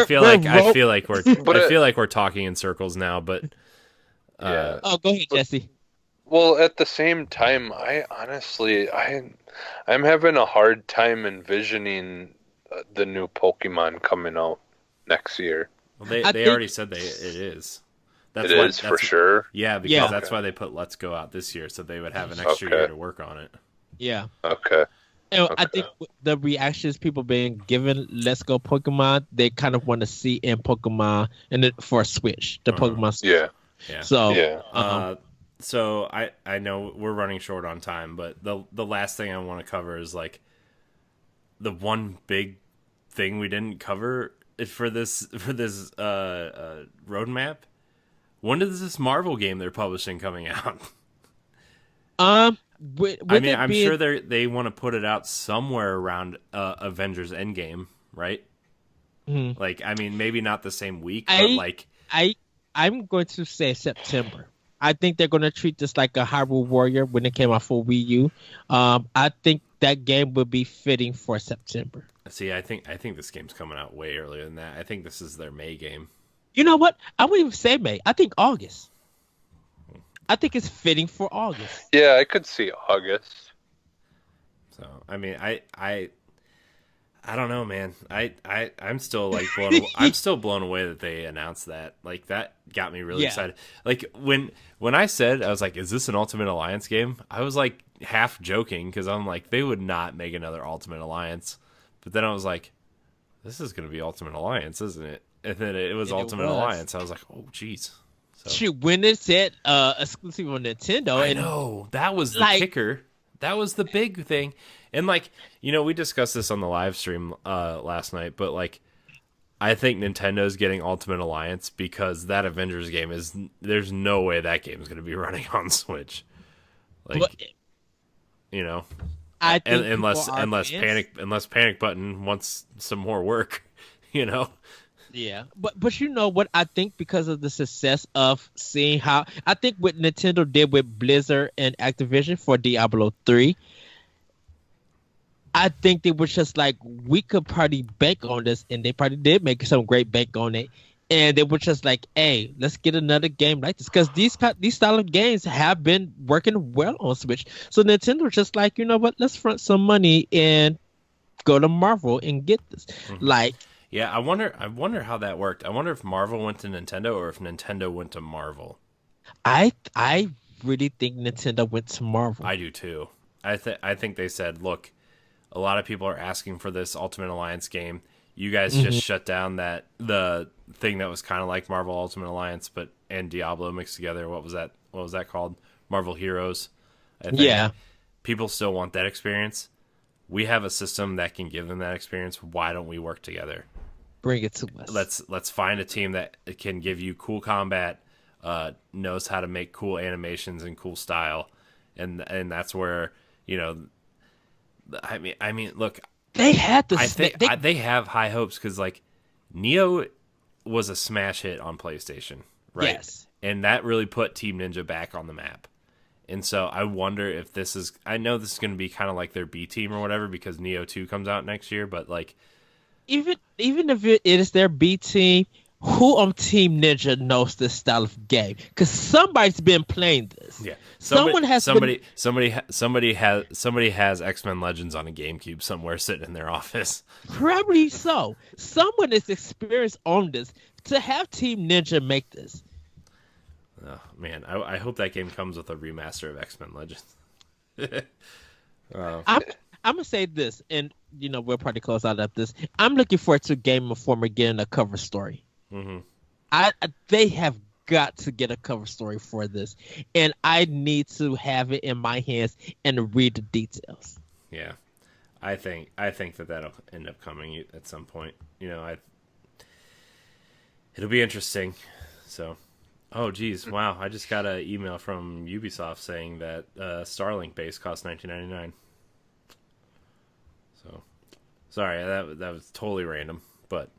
feel like we're talking in circles now, but yeah. Oh, go ahead, Jesse. Well, at the same time, I'm having a hard time envisioning the new Pokemon coming out next year. Well, they already said it is. That's for sure. Yeah, because that's why they put Let's Go out this year, so they would have an extra year to work on it. Yeah. Okay. I think the reactions people been given Let's Go Pokemon, they kind of want to see in Pokemon and for Switch, the Pokemon Switch. Yeah. So so I know we're running short on time, but the last thing I want to cover is like the one big thing we didn't cover for this roadmap. When is this Marvel game they're publishing coming out? I'm sure they want to put it out somewhere around Avengers Endgame, right? Mm-hmm. Like, I mean, maybe not the same week, but like I'm going to say September. I think they're going to treat this like a Hyrule Warrior when it came out for Wii U. I think that game would be fitting for September. See, I think this game's coming out way earlier than that. I think this is their May game. You know what? I wouldn't even say May. I think August. I think it's fitting for August. Yeah, I could see August. So I mean, I don't know, man. I'm still like blown. I'm still blown away that they announced that. Like that got me really excited. Like when I said I was like, "Is this an Ultimate Alliance game?" I was like half joking because I'm like, they would not make another Ultimate Alliance. But then I was like, this is going to be Ultimate Alliance, isn't it? And then it was Ultimate Alliance. I was like, oh, jeez. So, shoot, when it said exclusive on Nintendo, I know that was the kicker. That was the big thing. And like, we discussed this on the live stream last night, but like, I think Nintendo's getting Ultimate Alliance because that Avengers game there's no way that game is going to be running on Switch. Like, I think unless Panic Button wants some more work, Yeah, but you know what? I think because of the success of seeing how I think what Nintendo did with Blizzard and Activision for Diablo 3, I think they were just like, we could probably bank on this, and they probably did make some great bank on it. And they were just like, hey, let's get another game like this. Because these style of games have been working well on Switch. So Nintendo was just like, you know what, let's front some money and go to Marvel and get this. Mm-hmm. Like, yeah, I wonder how that worked. I wonder if Marvel went to Nintendo or if Nintendo went to Marvel. I really think Nintendo went to Marvel. I do too. I think they said, look, a lot of people are asking for this Ultimate Alliance game. You guys just shut down the thing that was kind of like Marvel Ultimate Alliance, and Diablo mixed together. What was that? What was that called? Marvel Heroes. I think. Yeah. People still want that experience. We have a system that can give them that experience. Why don't we work together? Bring it to us. Let's find a team that can give you cool combat, knows how to make cool animations and cool style, and that's where I mean, look. They had to. They have high hopes because like Neo was a smash hit on PlayStation, right? Yes, and that really put Team Ninja back on the map. And so I wonder if this is. I know this is going to be kind of like their B team or whatever because Neo 2 comes out next year, but like even if it is their B team, who on Team Ninja knows this style of game? Because somebody's been playing this. Yeah, somebody has X-Men Legends on a GameCube somewhere sitting in their office. Probably so. Someone is experienced on this to have Team Ninja make this. Oh man, I hope that game comes with a remaster of X-Men Legends. I'm gonna say this, and we'll probably close out of this. I'm looking forward to Game Informer getting a cover story. Mm-hmm. They have got to get a cover story for this, and I need to have it in my hands and read the details. Yeah, I think that'll end up coming at some point. It'll be interesting. So, oh geez, wow! I just got an email from Ubisoft saying that Starlink base costs $19.99. So, sorry, that was totally random, but.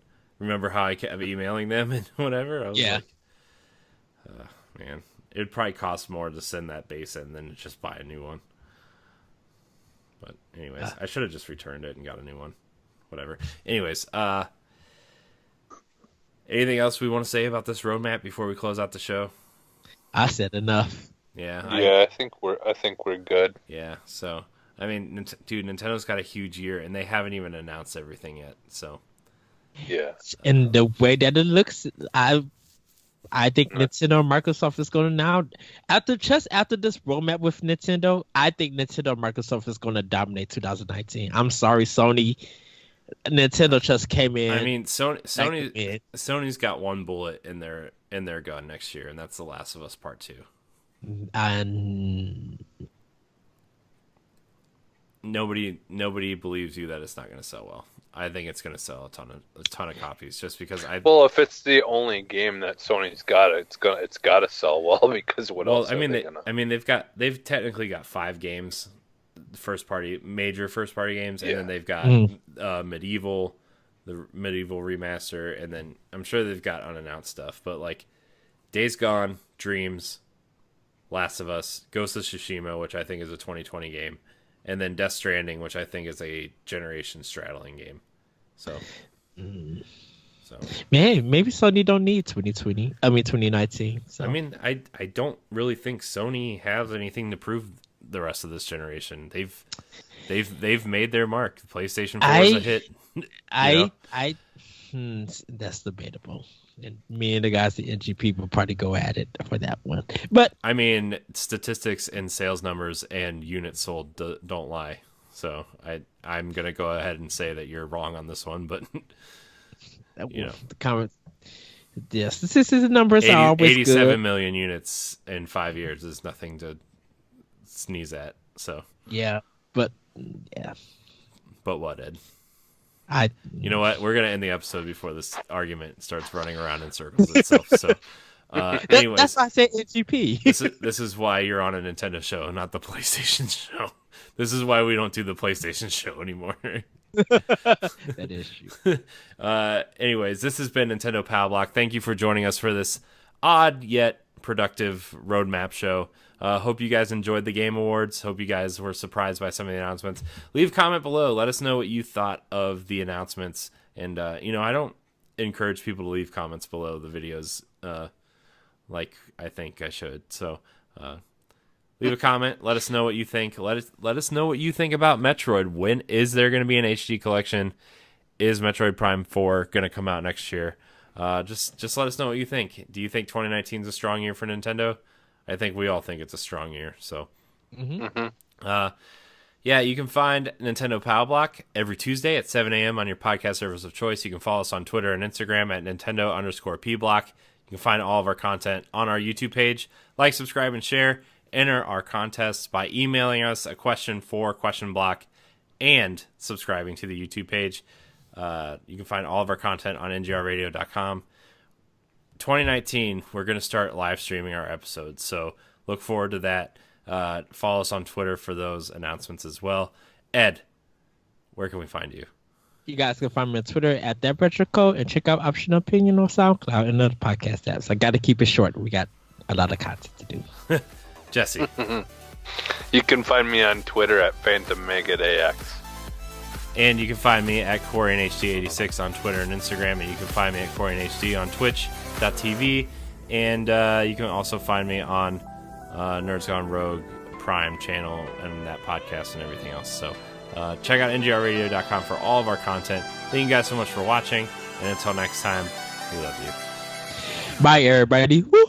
Remember how I kept emailing them and whatever? I was like, man, it would probably cost more to send that base in than to just buy a new one. But anyways, I should have just returned it and got a new one. Whatever. Anyways, anything else we want to say about this roadmap before we close out the show? I said enough. Yeah. I think we're good. Yeah. So I mean, dude, Nintendo's got a huge year and they haven't even announced everything yet. So. Yeah, and the way that it looks, I think Nintendo and Microsoft is going to now after this roadmap with Nintendo. I think Nintendo and Microsoft is going to dominate 2019. I'm sorry, Sony. Nintendo just came in. I mean, Sony's got one bullet in their gun next year, and that's The Last of Us Part 2. And nobody believes you that it's not going to sell well. I think it's going to sell a ton of copies just because Well, if it's the only game that Sony's got, it's got to sell well because what else? They've technically got 5 games, major first party games, and then they've got Medieval, the Medieval remaster, and then I'm sure they've got unannounced stuff, but like Days Gone, Dreams, Last of Us, Ghost of Tsushima, which I think is a 2020 game. And then Death Stranding, which I think is a generation straddling game. So So Man, maybe Sony don't need 2020. I mean 2019. So I mean, I don't really think Sony has anything to prove the rest of this generation. They've made their mark. The PlayStation 4 is a hit. That's debatable. And me and the guys at NGP will probably go at it for that one. But I mean, statistics and sales numbers and units sold don't lie. So I'm gonna go ahead and say that you're wrong on this one, but the comments. Yes, statistics and numbers are always 87 good. million units in 5 years is nothing to sneeze at. So Yeah, but but what, Ed? You know what? We're gonna end the episode before this argument starts running around in circles itself. So, anyways, that's why I say NGP. this is why you're on a Nintendo show, not the PlayStation show. This is why we don't do the PlayStation show anymore. That is true. Anyways, this has been Nintendo Pow Block. Thank you for joining us for this odd yet productive roadmap show. Hope you guys enjoyed the Game Awards. Hope you guys were surprised by some of the announcements. Leave a comment below. Let us know what you thought of the announcements. And, I don't encourage people to leave comments below the videos like I think I should. So leave a comment. Let us know what you think. Let us know what you think about Metroid. When is there going to be an HD collection? Is Metroid Prime 4 going to come out next year? Just let us know what you think. Do you think 2019 is a strong year for Nintendo? I think we all think it's a strong year. So, you can find Nintendo Pow Block every Tuesday at 7 a.m. on your podcast service of choice. You can follow us on Twitter and Instagram at Nintendo_P-Block. You can find all of our content on our YouTube page. Like, subscribe, and share. Enter our contests by emailing us a question for Question Block and subscribing to the YouTube page. You can find all of our content on ngrradio.com. 2019, we're going to start live streaming our episodes, so look forward to that. Follow us on Twitter for those announcements as well. Ed, where can we find you? You guys can find me on Twitter at ThatRetroCode and check out Optional Opinion on SoundCloud and other podcast apps. I got to keep it short. We got a lot of content to do. Jesse. You can find me on Twitter at PhantomMegaDAX. And you can find me at CoreyNHD86 on Twitter and Instagram, and you can find me at CoreyNHD on Twitch.tv, and you can also find me on Nerds Gone Rogue Prime channel and that podcast and everything else. So check out ngrradio.com for all of our content. Thank you guys so much for watching, and until next time, we love you. Bye, everybody. Woo!